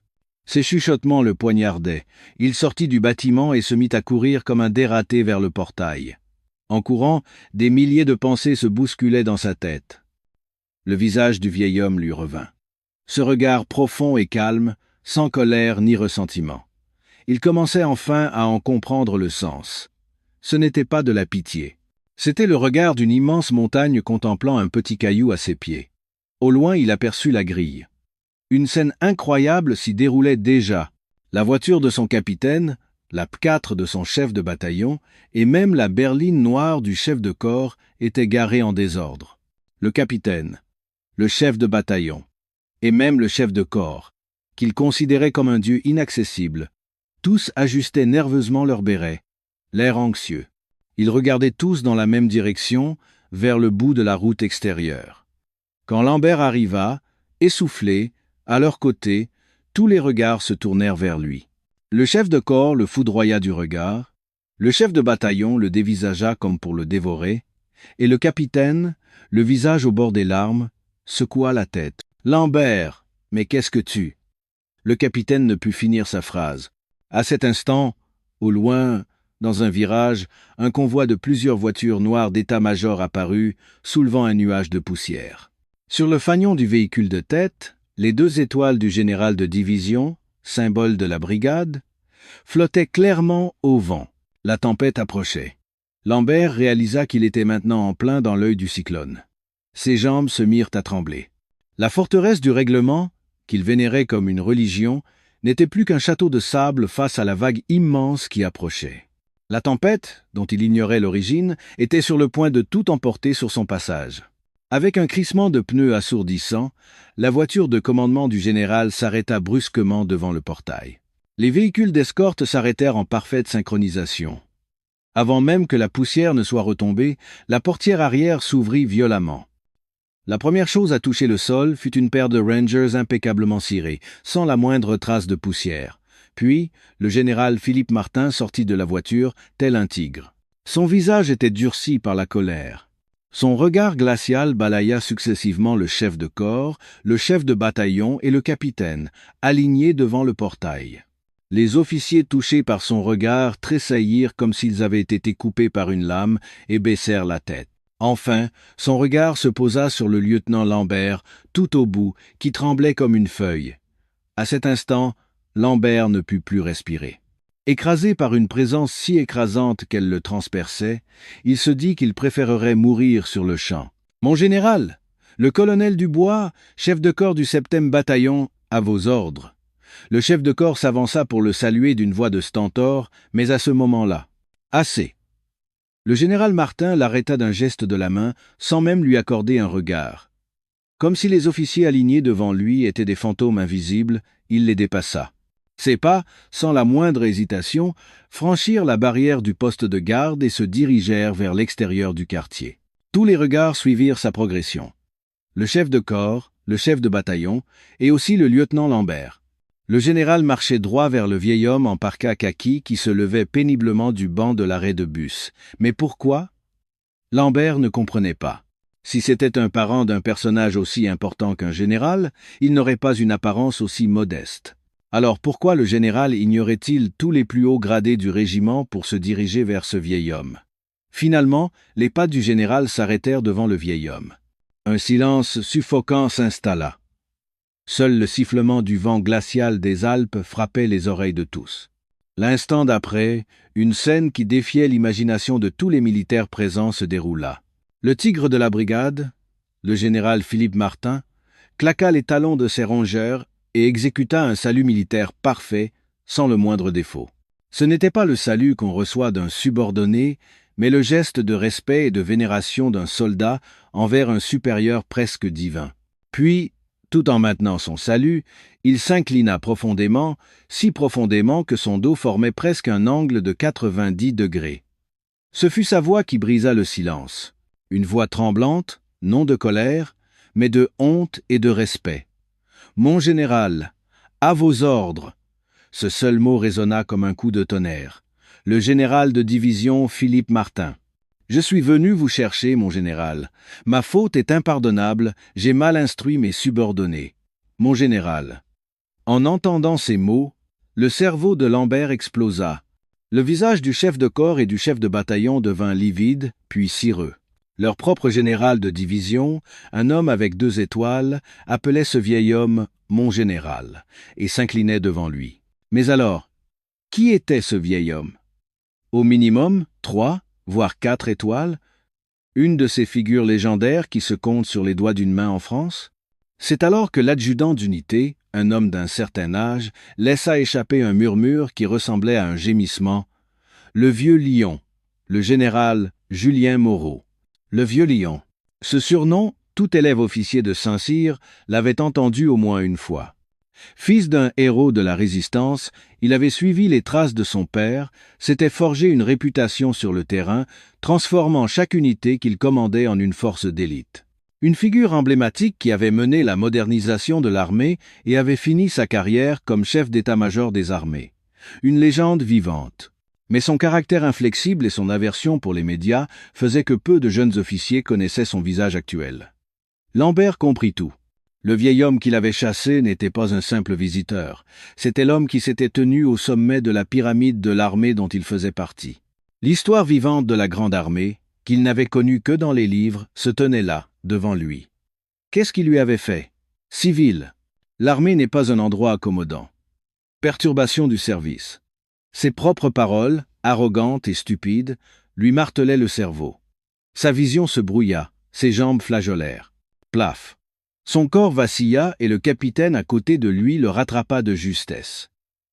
Ses chuchotements le poignardaient. Il sortit du bâtiment et se mit à courir comme un dératé vers le portail. En courant, des milliers de pensées se bousculaient dans sa tête. Le visage du vieil homme lui revint. Ce regard profond et calme, sans colère ni ressentiment. Il commençait enfin à en comprendre le sens. Ce n'était pas de la pitié. C'était le regard d'une immense montagne contemplant un petit caillou à ses pieds. Au loin, il aperçut la grille. Une scène incroyable s'y déroulait déjà. La voiture de son capitaine, la P4 de son chef de bataillon, et même la berline noire du chef de corps étaient garées en désordre. Le capitaine, le chef de bataillon, et même le chef de corps, qu'il considérait comme un dieu inaccessible, tous ajustaient nerveusement leurs bérets, l'air anxieux. Ils regardaient tous dans la même direction, vers le bout de la route extérieure. Quand Lambert arriva, essoufflé, à leur côté, tous les regards se tournèrent vers lui. Le chef de corps le foudroya du regard, le chef de bataillon le dévisagea comme pour le dévorer, et le capitaine, le visage au bord des larmes, secoua la tête. « Lambert, mais qu'est-ce que tu » Le capitaine ne put finir sa phrase. À cet instant, au loin, dans un virage, un convoi de plusieurs voitures noires d'état-major apparut, soulevant un nuage de poussière. Sur le fanion du véhicule de tête, les 2 étoiles du général de division, symbole de la brigade, flottaient clairement au vent. La tempête approchait. Lambert réalisa qu'il était maintenant en plein dans l'œil du cyclone. Ses jambes se mirent à trembler. La forteresse du règlement, qu'il vénérait comme une religion, n'était plus qu'un château de sable face à la vague immense qui approchait. La tempête, dont il ignorait l'origine, était sur le point de tout emporter sur son passage. Avec un crissement de pneus assourdissant, la voiture de commandement du général s'arrêta brusquement devant le portail. Les véhicules d'escorte s'arrêtèrent en parfaite synchronisation. Avant même que la poussière ne soit retombée, la portière arrière s'ouvrit violemment. La première chose à toucher le sol fut une paire de Rangers impeccablement cirés, sans la moindre trace de poussière. Puis, le général Philippe Martin sortit de la voiture, tel un tigre. Son visage était durci par la colère. Son regard glacial balaya successivement le chef de corps, le chef de bataillon et le capitaine, alignés devant le portail. Les officiers touchés par son regard tressaillirent comme s'ils avaient été coupés par une lame et baissèrent la tête. Enfin, son regard se posa sur le lieutenant Lambert, tout au bout, qui tremblait comme une feuille. À cet instant, Lambert ne put plus respirer. Écrasé par une présence si écrasante qu'elle le transperçait, il se dit qu'il préférerait mourir sur le champ. « Mon général, le colonel Dubois, chef de corps du 7e bataillon, à vos ordres. » Le chef de corps s'avança pour le saluer d'une voix de stentor, mais à ce moment-là, « Assez !» Le général Martin l'arrêta d'un geste de la main, sans même lui accorder un regard. Comme si les officiers alignés devant lui étaient des fantômes invisibles, il les dépassa. Ses pas, sans la moindre hésitation, franchirent la barrière du poste de garde et se dirigèrent vers l'extérieur du quartier. Tous les regards suivirent sa progression. Le chef de corps, le chef de bataillon, et aussi le lieutenant Lambert. Le général marchait droit vers le vieil homme en parka kaki qui se levait péniblement du banc de l'arrêt de bus. Mais pourquoi? Lambert ne comprenait pas. Si c'était un parent d'un personnage aussi important qu'un général, il n'aurait pas une apparence aussi modeste. Alors pourquoi le général ignorait-il tous les plus hauts gradés du régiment pour se diriger vers ce vieil homme? Finalement, les pas du général s'arrêtèrent devant le vieil homme. Un silence suffocant s'installa. Seul le sifflement du vent glacial des Alpes frappait les oreilles de tous. L'instant d'après, une scène qui défiait l'imagination de tous les militaires présents se déroula. Le tigre de la brigade, le général Philippe Martin, claqua les talons de ses rongeurs et exécuta un salut militaire parfait, sans le moindre défaut. Ce n'était pas le salut qu'on reçoit d'un subordonné, mais le geste de respect et de vénération d'un soldat envers un supérieur presque divin. Puis, tout en maintenant son salut, il s'inclina profondément, si profondément que son dos formait presque un angle de 90 degrés. Ce fut sa voix qui brisa le silence. Une voix tremblante, non de colère, mais de honte et de respect. « Mon général, à vos ordres !» Ce seul mot résonna comme un coup de tonnerre. Le général de division Philippe Martin. « Je suis venu vous chercher, mon général. Ma faute est impardonnable, j'ai mal instruit mes subordonnés. Mon général. » En entendant ces mots, le cerveau de Lambert explosa. Le visage du chef de corps et du chef de bataillon devint livide, puis cireux. Leur propre général de division, un homme avec 2 étoiles, appelait ce vieil homme « mon général » et s'inclinait devant lui. Mais alors, qui était ce vieil homme? Au minimum, 3, voire 4 étoiles, une de ces figures légendaires qui se comptent sur les doigts d'une main en France? C'est alors que l'adjudant d'unité, un homme d'un certain âge, laissa échapper un murmure qui ressemblait à un gémissement. Le vieux lion, le général Julien Moreau. Le vieux lion. Ce surnom, tout élève officier de Saint-Cyr l'avait entendu au moins une fois. Fils d'un héros de la Résistance, il avait suivi les traces de son père, s'était forgé une réputation sur le terrain, transformant chaque unité qu'il commandait en une force d'élite. Une figure emblématique qui avait mené la modernisation de l'armée et avait fini sa carrière comme chef d'état-major des armées. Une légende vivante. Mais son caractère inflexible et son aversion pour les médias faisaient que peu de jeunes officiers connaissaient son visage actuel. Lambert comprit tout. Le vieil homme qu'il avait chassé n'était pas un simple visiteur, c'était l'homme qui s'était tenu au sommet de la pyramide de l'armée dont il faisait partie. L'histoire vivante de la Grande Armée, qu'il n'avait connue que dans les livres, se tenait là, devant lui. Qu'est-ce qui lui avait fait? Civil. L'armée n'est pas un endroit accommodant. Perturbation du service. Ses propres paroles, arrogantes et stupides, lui martelaient le cerveau. Sa vision se brouilla, ses jambes flageolèrent. Plaf. Son corps vacilla et le capitaine à côté de lui le rattrapa de justesse.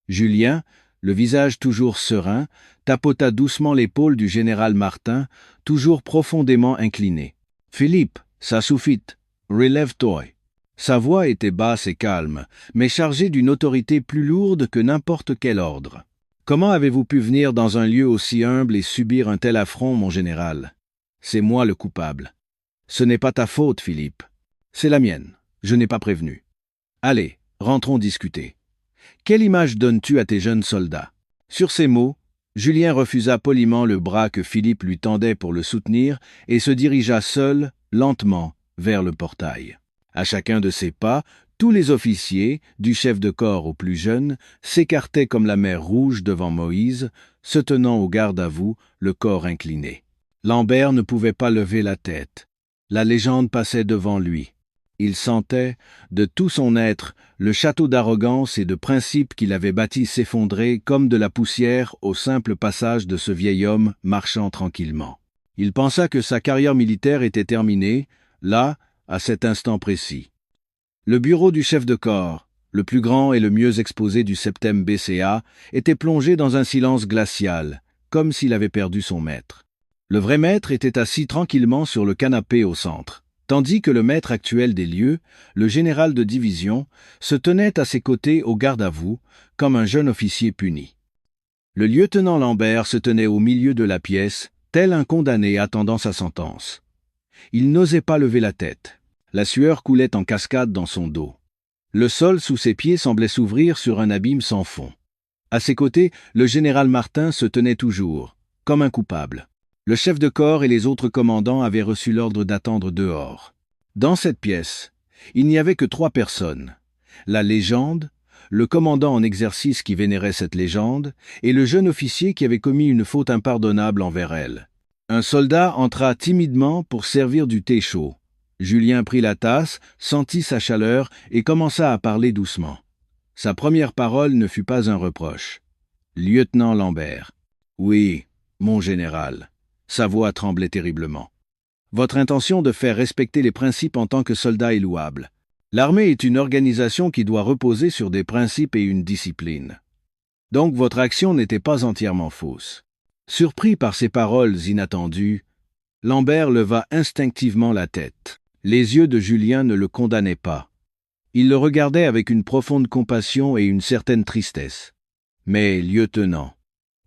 Julien, le visage toujours serein, tapota doucement l'épaule du général Martin, toujours profondément incliné. « Philippe, ça suffit. Relève-toi. » Sa voix était basse et calme, mais chargée d'une autorité plus lourde que n'importe quel ordre. « Comment avez-vous pu venir dans un lieu aussi humble et subir un tel affront, mon général? C'est moi le coupable. Ce n'est pas ta faute, Philippe. C'est la mienne. Je n'ai pas prévenu. Allez, rentrons discuter. Quelle image donnes-tu à tes jeunes soldats? » Sur ces mots, Julien refusa poliment le bras que Philippe lui tendait pour le soutenir et se dirigea seul, lentement, vers le portail. À chacun de ses pas, tous les officiers, du chef de corps au plus jeune, s'écartaient comme la mer Rouge devant Moïse, se tenant au garde-à-vous, le corps incliné. Lambert ne pouvait pas lever la tête. La légende passait devant lui. Il sentait, de tout son être, le château d'arrogance et de principe qu'il avait bâti s'effondrer comme de la poussière au simple passage de ce vieil homme marchant tranquillement. Il pensa que sa carrière militaire était terminée, là, à cet instant précis. Le bureau du chef de corps, le plus grand et le mieux exposé du 7e BCA, était plongé dans un silence glacial, comme s'il avait perdu son maître. Le vrai maître était assis tranquillement sur le canapé au centre, tandis que le maître actuel des lieux, le général de division, se tenait à ses côtés au garde-à-vous, comme un jeune officier puni. Le lieutenant Lambert se tenait au milieu de la pièce, tel un condamné attendant sa sentence. Il n'osait pas lever la tête. La sueur coulait en cascade dans son dos. Le sol sous ses pieds semblait s'ouvrir sur un abîme sans fond. À ses côtés, le général Martin se tenait toujours, comme un coupable. Le chef de corps et les autres commandants avaient reçu l'ordre d'attendre dehors. Dans cette pièce, il n'y avait que 3 personnes. La légende, le commandant en exercice qui vénérait cette légende, et le jeune officier qui avait commis une faute impardonnable envers elle. Un soldat entra timidement pour servir du thé chaud. Julien prit la tasse, sentit sa chaleur et commença à parler doucement. Sa première parole ne fut pas un reproche. « Lieutenant Lambert. »« Oui, mon général. » Sa voix tremblait terriblement. « Votre intention de faire respecter les principes en tant que soldat est louable. L'armée est une organisation qui doit reposer sur des principes et une discipline. Donc votre action n'était pas entièrement fausse. » Surpris par ces paroles inattendues, Lambert leva instinctivement la tête. Les yeux de Julien ne le condamnaient pas. Il le regardait avec une profonde compassion et une certaine tristesse. « Mais, lieutenant... »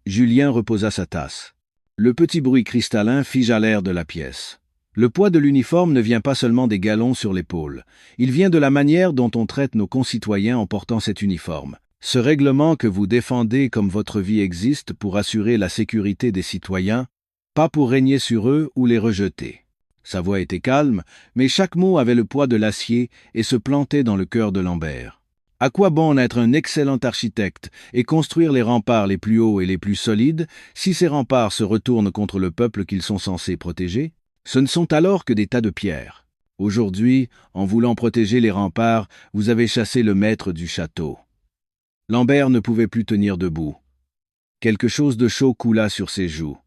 Julien reposa sa tasse. Le petit bruit cristallin figea l'air de la pièce. Le poids de l'uniforme ne vient pas seulement des galons sur l'épaule. Il vient de la manière dont on traite nos concitoyens en portant cet uniforme. Ce règlement que vous défendez comme votre vie existe pour assurer la sécurité des citoyens, pas pour régner sur eux ou les rejeter. Sa voix était calme, mais chaque mot avait le poids de l'acier et se plantait dans le cœur de Lambert. À quoi bon être un excellent architecte et construire les remparts les plus hauts et les plus solides si ces remparts se retournent contre le peuple qu'ils sont censés protéger? Ce ne sont alors que des tas de pierres. Aujourd'hui, en voulant protéger les remparts, vous avez chassé le maître du château. Lambert ne pouvait plus tenir debout. Quelque chose de chaud coula sur ses joues.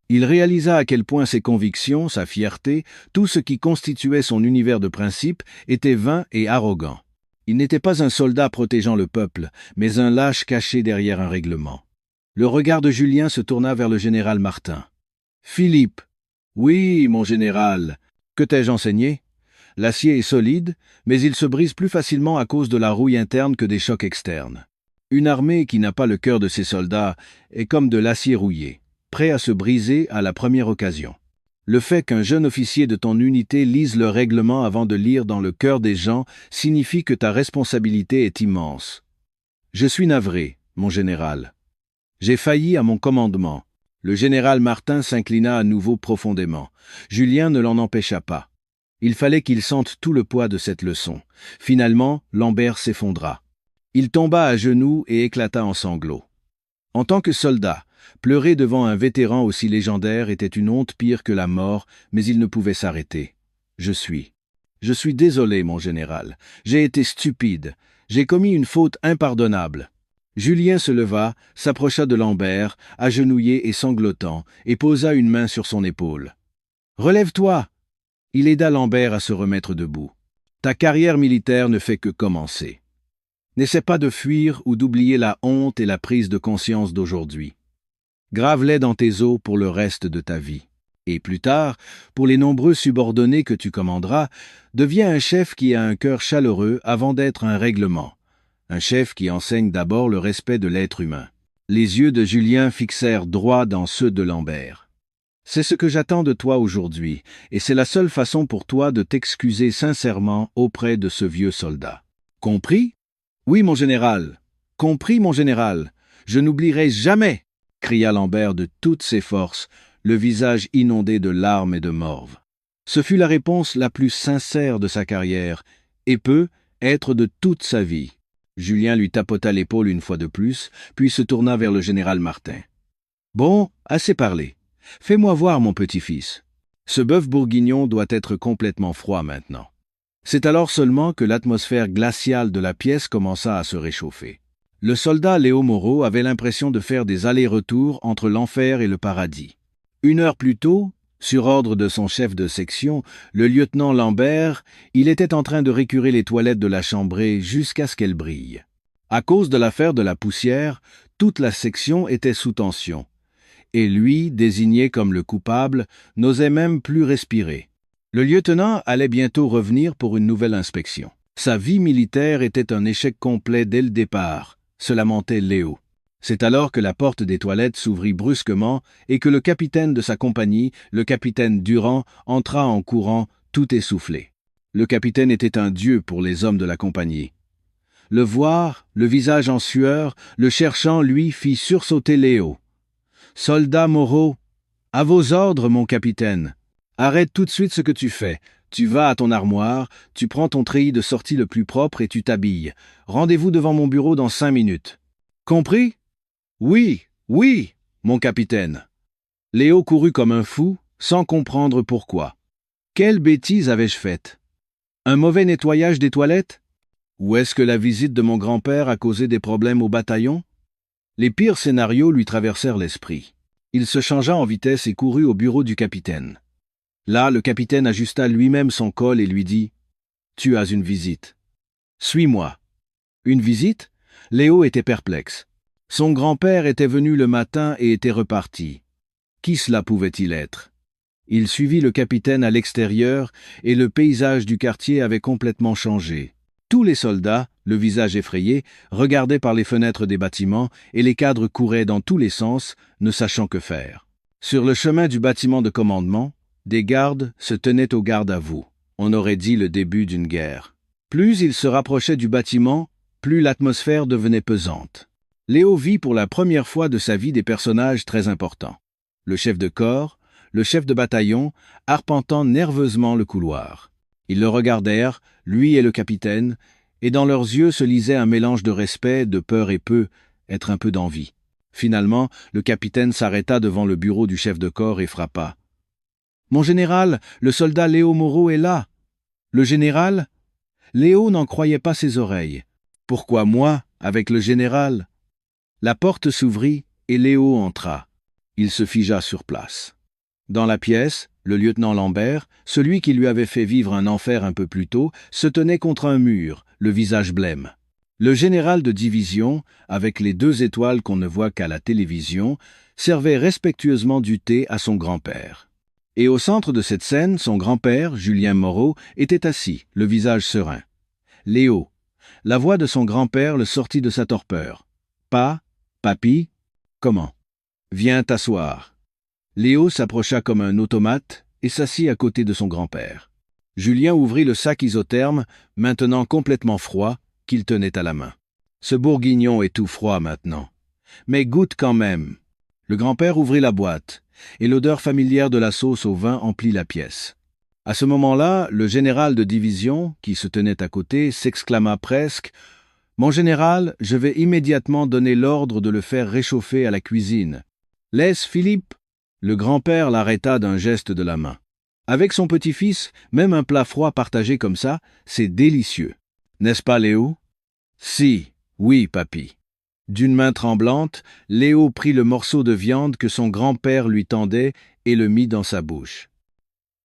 Il réalisa à quel point ses convictions, sa fierté, tout ce qui constituait son univers de principes, était vain et arrogant. Il n'était pas un soldat protégeant le peuple, mais un lâche caché derrière un règlement. Le regard de Julien se tourna vers le général Martin. « Philippe. »« Oui, mon général. Que t'ai-je enseigné ? L'acier est solide, mais il se brise plus facilement à cause de la rouille interne que des chocs externes. Une armée qui n'a pas le cœur de ses soldats est comme de l'acier rouillé, prêt à se briser à la première occasion. Le fait qu'un jeune officier de ton unité lise le règlement avant de lire dans le cœur des gens signifie que ta responsabilité est immense. Je suis navré, mon général. J'ai failli à mon commandement. Le général Martin s'inclina à nouveau profondément. Julien ne l'en empêcha pas. Il fallait qu'il sente tout le poids de cette leçon. Finalement, Lambert s'effondra. Il tomba à genoux et éclata en sanglots. En tant que soldat, pleurer devant un vétéran aussi légendaire était une honte pire que la mort, mais il ne pouvait s'arrêter. Je suis désolé, mon général. J'ai été stupide. J'ai commis une faute impardonnable. Julien se leva, s'approcha de Lambert, agenouillé et sanglotant, et posa une main sur son épaule. « Relève-toi !» Il aida Lambert à se remettre debout. « Ta carrière militaire ne fait que commencer. N'essaie pas de fuir ou d'oublier la honte et la prise de conscience d'aujourd'hui. Grave-les dans tes os pour le reste de ta vie. Et plus tard, pour les nombreux subordonnés que tu commanderas, deviens un chef qui a un cœur chaleureux avant d'être un règlement. Un chef qui enseigne d'abord le respect de l'être humain. » Les yeux de Julien fixèrent droit dans ceux de Lambert. « C'est ce que j'attends de toi aujourd'hui, et c'est la seule façon pour toi de t'excuser sincèrement auprès de ce vieux soldat. Compris ? » « Oui, mon général. Compris, mon général. Je n'oublierai jamais !» cria Lambert de toutes ses forces, le visage inondé de larmes et de morve. Ce fut la réponse la plus sincère de sa carrière, et peut être de toute sa vie. Julien lui tapota l'épaule une fois de plus, puis se tourna vers le général Martin. « Bon, assez parlé. Fais-moi voir mon petit-fils. Ce bœuf bourguignon doit être complètement froid maintenant. » C'est alors seulement que l'atmosphère glaciale de la pièce commença à se réchauffer. Le soldat Léo Moreau avait l'impression de faire des allers-retours entre l'enfer et le paradis. 1 heure plus tôt, sur ordre de son chef de section, le lieutenant Lambert, il était en train de récurer les toilettes de la chambrée jusqu'à ce qu'elles brillent. À cause de l'affaire de la poussière, toute la section était sous tension. Et lui, désigné comme le coupable, n'osait même plus respirer. Le lieutenant allait bientôt revenir pour une nouvelle inspection. Sa vie militaire était un échec complet dès le départ, se lamentait Léo. C'est alors que la porte des toilettes s'ouvrit brusquement et que le capitaine de sa compagnie, le capitaine Durand, entra en courant, tout essoufflé. Le capitaine était un dieu pour les hommes de la compagnie. Le voir, le visage en sueur, le cherchant, lui, fit sursauter Léo. « Soldat Moreau, à vos ordres, mon capitaine. Arrête tout de suite ce que tu fais. Tu vas à ton armoire, tu prends ton treillis de sortie le plus propre et tu t'habilles. Rendez-vous devant mon bureau dans 5 minutes. Compris ? Oui, oui, mon capitaine. » Léo courut comme un fou, sans comprendre pourquoi. Quelle bêtise avais-je faite ? Un mauvais nettoyage des toilettes ? Ou est-ce que la visite de mon grand-père a causé des problèmes au bataillon ? Les pires scénarios lui traversèrent l'esprit. Il se changea en vitesse et courut au bureau du capitaine. Là, le capitaine ajusta lui-même son col et lui dit « Tu as une visite. Suis-moi. » Une visite ? Léo était perplexe. Son grand-père était venu le matin et était reparti. Qui cela pouvait-il être ? Il suivit le capitaine à l'extérieur et le paysage du quartier avait complètement changé. Tous les soldats, le visage effrayé, regardaient par les fenêtres des bâtiments et les cadres couraient dans tous les sens, ne sachant que faire. Sur le chemin du bâtiment de commandement, des gardes se tenaient au garde à vous. On aurait dit le début d'une guerre. Plus ils se rapprochaient du bâtiment, plus l'atmosphère devenait pesante. Léo vit pour la première fois de sa vie des personnages très importants. Le chef de corps, le chef de bataillon, arpentant nerveusement le couloir. Ils le regardèrent, lui et le capitaine, et dans leurs yeux se lisait un mélange de respect, de peur et être un peu d'envie. Finalement, le capitaine s'arrêta devant le bureau du chef de corps et frappa. « Mon général, le soldat Léo Moreau est là. » Le général ? Léo n'en croyait pas ses oreilles. Pourquoi moi, avec le général ? La porte s'ouvrit et Léo entra. Il se figea sur place. Dans la pièce, le lieutenant Lambert, celui qui lui avait fait vivre un enfer un peu plus tôt, se tenait contre un mur, le visage blême. Le général de division, avec les 2 étoiles qu'on ne voit qu'à la télévision, servait respectueusement du thé à son grand-père. Et au centre de cette scène, son grand-père, Julien Moreau, était assis, le visage serein. « Léo !» La voix de son grand-père le sortit de sa torpeur. « Papy, comment ? Viens t'asseoir. » Léo s'approcha comme un automate et s'assit à côté de son grand-père. Julien ouvrit le sac isotherme, maintenant complètement froid, qu'il tenait à la main. « Ce bourguignon est tout froid maintenant. Mais goûte quand même. » Le grand-père ouvrit la boîte, et l'odeur familière de la sauce au vin emplit la pièce. À ce moment-là, le général de division, qui se tenait à côté, s'exclama presque « Mon général, je vais immédiatement donner l'ordre de le faire réchauffer à la cuisine. Laisse, Philippe !» Le grand-père l'arrêta d'un geste de la main. Avec son petit-fils, même un plat froid partagé comme ça, c'est délicieux. N'est-ce pas, Léo? Si, oui, papy. D'une main tremblante, Léo prit le morceau de viande que son grand-père lui tendait et le mit dans sa bouche.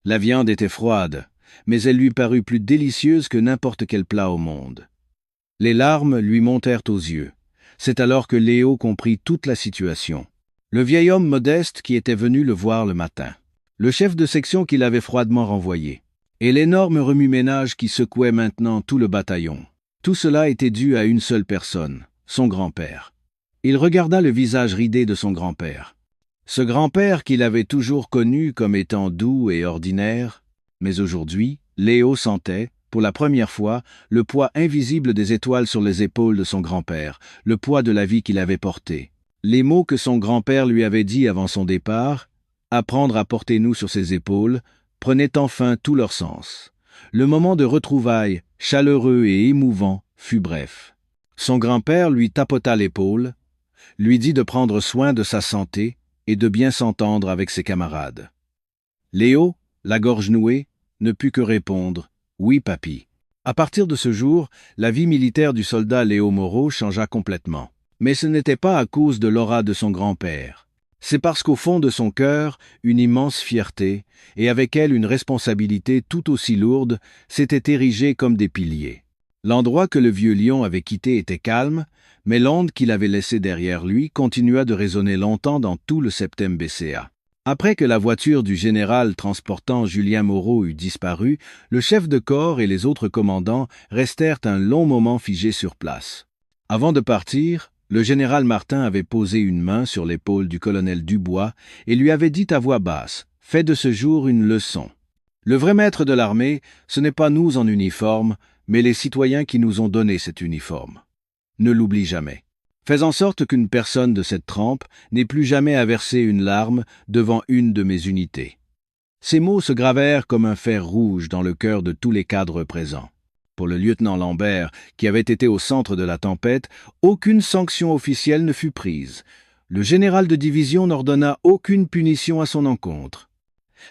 La viande était froide, mais elle lui parut plus délicieuse que n'importe quel plat au monde. Les larmes lui montèrent aux yeux. C'est alors que Léo comprit toute la situation. Le vieil homme modeste qui était venu le voir le matin. Le chef de section qui l'avait froidement renvoyé. Et l'énorme remue-ménage qui secouait maintenant tout le bataillon. Tout cela était dû à une seule personne, son grand-père. Il regarda le visage ridé de son grand-père. Ce grand-père qu'il avait toujours connu comme étant doux et ordinaire, mais aujourd'hui, Léo sentait, pour la première fois, le poids invisible des étoiles sur les épaules de son grand-père, le poids de la vie qu'il avait portée. Les mots que son grand-père lui avait dits avant son départ, « apprendre à porter nous sur ses épaules », prenaient enfin tout leur sens. Le moment de retrouvailles, chaleureux et émouvant, fut bref. Son grand-père lui tapota l'épaule, lui dit de prendre soin de sa santé et de bien s'entendre avec ses camarades. Léo, la gorge nouée, ne put que répondre « Oui, papy ». À partir de ce jour, la vie militaire du soldat Léo Moreau changea complètement. Mais ce n'était pas à cause de l'aura de son grand-père. C'est parce qu'au fond de son cœur, une immense fierté, et avec elle une responsabilité tout aussi lourde, s'étaient érigés comme des piliers. L'endroit que le vieux lion avait quitté était calme, mais l'onde qu'il avait laissée derrière lui continua de résonner longtemps dans tout le septem BCA. Après que la voiture du général transportant Julien Moreau eut disparu, le chef de corps et les autres commandants restèrent un long moment figés sur place. Avant de partir, le général Martin avait posé une main sur l'épaule du colonel Dubois et lui avait dit à voix basse « Fais de ce jour une leçon. Le vrai maître de l'armée, ce n'est pas nous en uniforme, mais les citoyens qui nous ont donné cet uniforme. Ne l'oublie jamais. Fais en sorte qu'une personne de cette trempe n'ait plus jamais à verser une larme devant une de mes unités. » Ces mots se gravèrent comme un fer rouge dans le cœur de tous les cadres présents. Pour le lieutenant Lambert, qui avait été au centre de la tempête, aucune sanction officielle ne fut prise. Le général de division n'ordonna aucune punition à son encontre.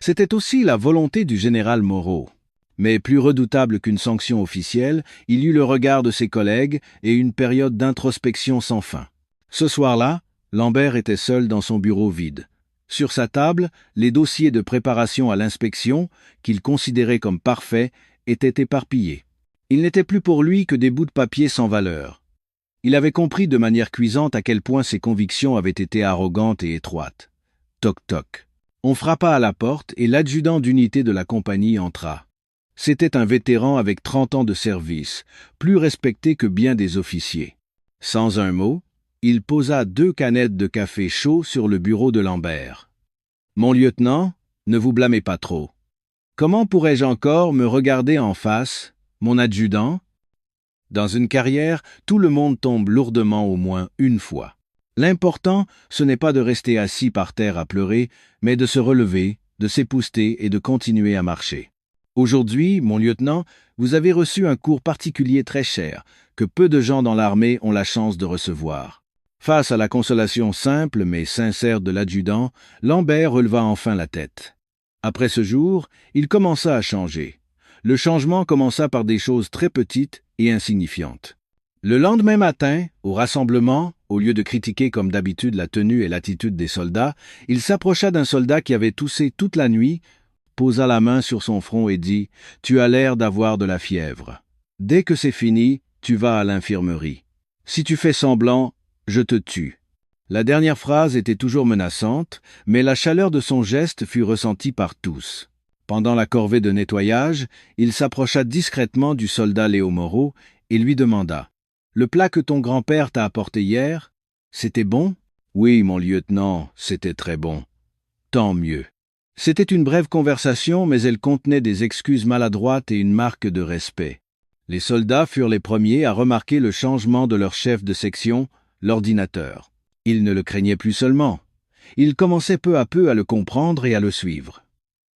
C'était aussi la volonté du général Moreau. Mais plus redoutable qu'une sanction officielle, il eut le regard de ses collègues et une période d'introspection sans fin. Ce soir-là, Lambert était seul dans son bureau vide. Sur sa table, les dossiers de préparation à l'inspection, qu'il considérait comme parfaits, étaient éparpillés. Il n'était plus pour lui que des bouts de papier sans valeur. Il avait compris de manière cuisante à quel point ses convictions avaient été arrogantes et étroites. Toc toc. On frappa à la porte et l'adjudant d'unité de la compagnie entra. C'était un vétéran avec 30 ans de service, plus respecté que bien des officiers. Sans un mot, il posa 2 canettes de café chaud sur le bureau de Lambert. « Mon lieutenant, ne vous blâmez pas trop. Comment pourrais-je encore me regarder en face, mon adjudant? Dans une carrière, tout le monde tombe lourdement au moins une fois. L'important, ce n'est pas de rester assis par terre à pleurer, mais de se relever, de s'épousseter et de continuer à marcher. Aujourd'hui, mon lieutenant, vous avez reçu un cours particulier très cher, que peu de gens dans l'armée ont la chance de recevoir. » Face à la consolation simple mais sincère de l'adjudant, Lambert releva enfin la tête. Après ce jour, il commença à changer. Le changement commença par des choses très petites et insignifiantes. Le lendemain matin, au rassemblement, au lieu de critiquer comme d'habitude la tenue et l'attitude des soldats, il s'approcha d'un soldat qui avait toussé toute la nuit, posa la main sur son front et dit « Tu as l'air d'avoir de la fièvre. Dès que c'est fini, tu vas à l'infirmerie. Si tu fais semblant, je te tue. » La dernière phrase était toujours menaçante, mais la chaleur de son geste fut ressentie par tous. Pendant la corvée de nettoyage, il s'approcha discrètement du soldat Léo Moreau et lui demanda « Le plat que ton grand-père t'a apporté hier, c'était bon ?»« Oui, mon lieutenant, c'était très bon. »« Tant mieux. » C'était une brève conversation, mais elle contenait des excuses maladroites et une marque de respect. Les soldats furent les premiers à remarquer le changement de leur chef de section, l'ordinateur. Ils ne le craignaient plus seulement. Ils commençaient peu à peu à le comprendre et à le suivre.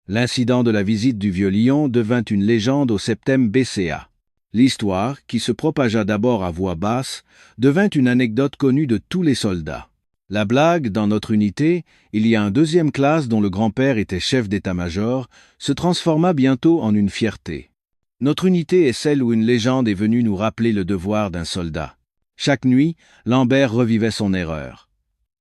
L'incident de la visite du Vieux Lion devint une légende au septem BCA. L'histoire, qui se propagea d'abord à voix basse, devint une anecdote connue de tous les soldats. La blague, dans notre unité, il y a un deuxième classe dont le grand-père était chef d'état-major, se transforma bientôt en une fierté. Notre unité est celle où une légende est venue nous rappeler le devoir d'un soldat. Chaque nuit, Lambert revivait son erreur.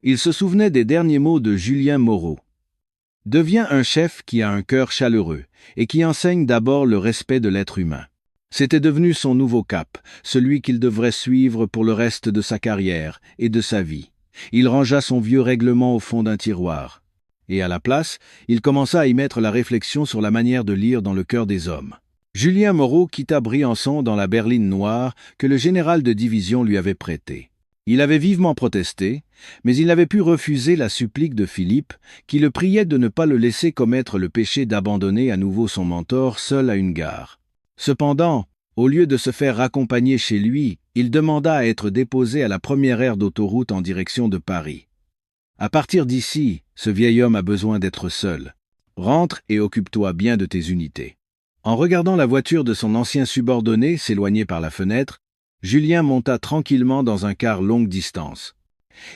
Il se souvenait des derniers mots de Julien Moreau. « Deviens un chef qui a un cœur chaleureux et qui enseigne d'abord le respect de l'être humain. » C'était devenu son nouveau cap, celui qu'il devrait suivre pour le reste de sa carrière et de sa vie. Il rangea son vieux règlement au fond d'un tiroir. Et à la place, il commença à y mettre la réflexion sur la manière de lire dans le cœur des hommes. Julien Moreau quitta Briançon dans la berline noire que le général de division lui avait prêtée. Il avait vivement protesté, mais il n'avait pu refuser la supplique de Philippe, qui le priait de ne pas le laisser commettre le péché d'abandonner à nouveau son mentor seul à une gare. Cependant, au lieu de se faire raccompagner chez lui, il demanda à être déposé à la première aire d'autoroute en direction de Paris. « À partir d'ici, ce vieil homme a besoin d'être seul. Rentre et occupe-toi bien de tes unités. » En regardant la voiture de son ancien subordonné s'éloigner par la fenêtre, Julien monta tranquillement dans un car longue distance.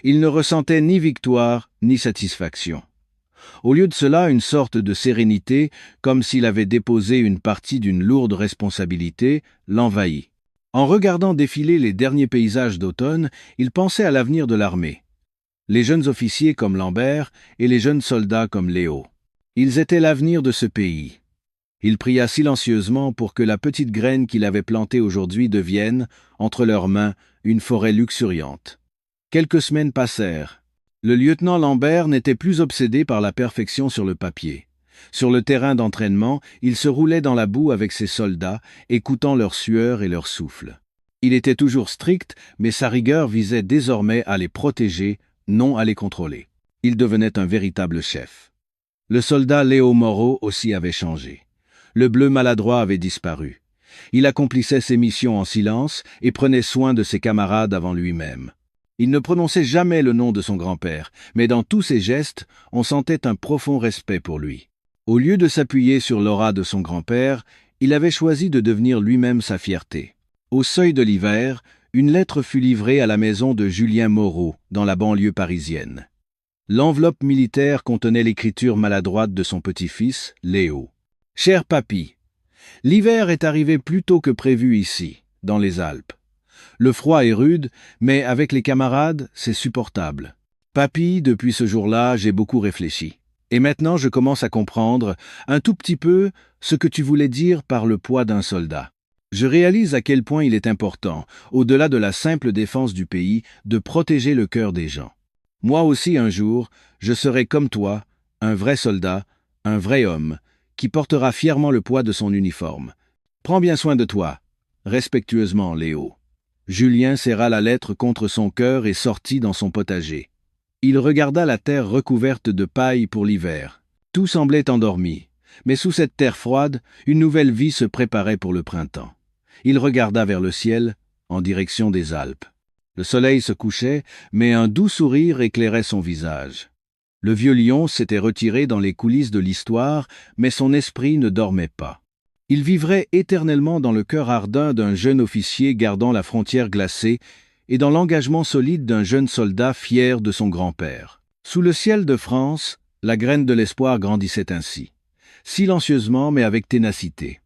Il ne ressentait ni victoire ni satisfaction. Au lieu de cela, une sorte de sérénité, comme s'il avait déposé une partie d'une lourde responsabilité, l'envahit. En regardant défiler les derniers paysages d'automne, il pensait à l'avenir de l'armée. Les jeunes officiers comme Lambert et les jeunes soldats comme Léo. Ils étaient l'avenir de ce pays. Il pria silencieusement pour que la petite graine qu'il avait plantée aujourd'hui devienne, entre leurs mains, une forêt luxuriante. Quelques semaines passèrent. Le lieutenant Lambert n'était plus obsédé par la perfection sur le papier. Sur le terrain d'entraînement, il se roulait dans la boue avec ses soldats, écoutant leur sueur et leur souffle. Il était toujours strict, mais sa rigueur visait désormais à les protéger, non à les contrôler. Il devenait un véritable chef. Le soldat Léo Moreau aussi avait changé. Le bleu maladroit avait disparu. Il accomplissait ses missions en silence et prenait soin de ses camarades avant lui-même. Il ne prononçait jamais le nom de son grand-père, mais dans tous ses gestes, on sentait un profond respect pour lui. Au lieu de s'appuyer sur l'aura de son grand-père, il avait choisi de devenir lui-même sa fierté. Au seuil de l'hiver, une lettre fut livrée à la maison de Julien Moreau, dans la banlieue parisienne. L'enveloppe militaire contenait l'écriture maladroite de son petit-fils, Léo. « Cher papy, l'hiver est arrivé plus tôt que prévu ici, dans les Alpes. Le froid est rude, mais avec les camarades, c'est supportable. Papy, depuis ce jour-là, j'ai beaucoup réfléchi. Et maintenant, je commence à comprendre, un tout petit peu, ce que tu voulais dire par le poids d'un soldat. Je réalise à quel point il est important, au-delà de la simple défense du pays, de protéger le cœur des gens. Moi aussi, un jour, je serai comme toi, un vrai soldat, un vrai homme, qui portera fièrement le poids de son uniforme. Prends bien soin de toi. Respectueusement, Léo. » Julien serra la lettre contre son cœur et sortit dans son potager. Il regarda la terre recouverte de paille pour l'hiver. Tout semblait endormi, mais sous cette terre froide, une nouvelle vie se préparait pour le printemps. Il regarda vers le ciel, en direction des Alpes. Le soleil se couchait, mais un doux sourire éclairait son visage. Le vieux lion s'était retiré dans les coulisses de l'histoire, mais son esprit ne dormait pas. Il vivrait éternellement dans le cœur ardent d'un jeune officier gardant la frontière glacée et dans l'engagement solide d'un jeune soldat fier de son grand-père. Sous le ciel de France, la graine de l'espoir grandissait ainsi, silencieusement mais avec ténacité.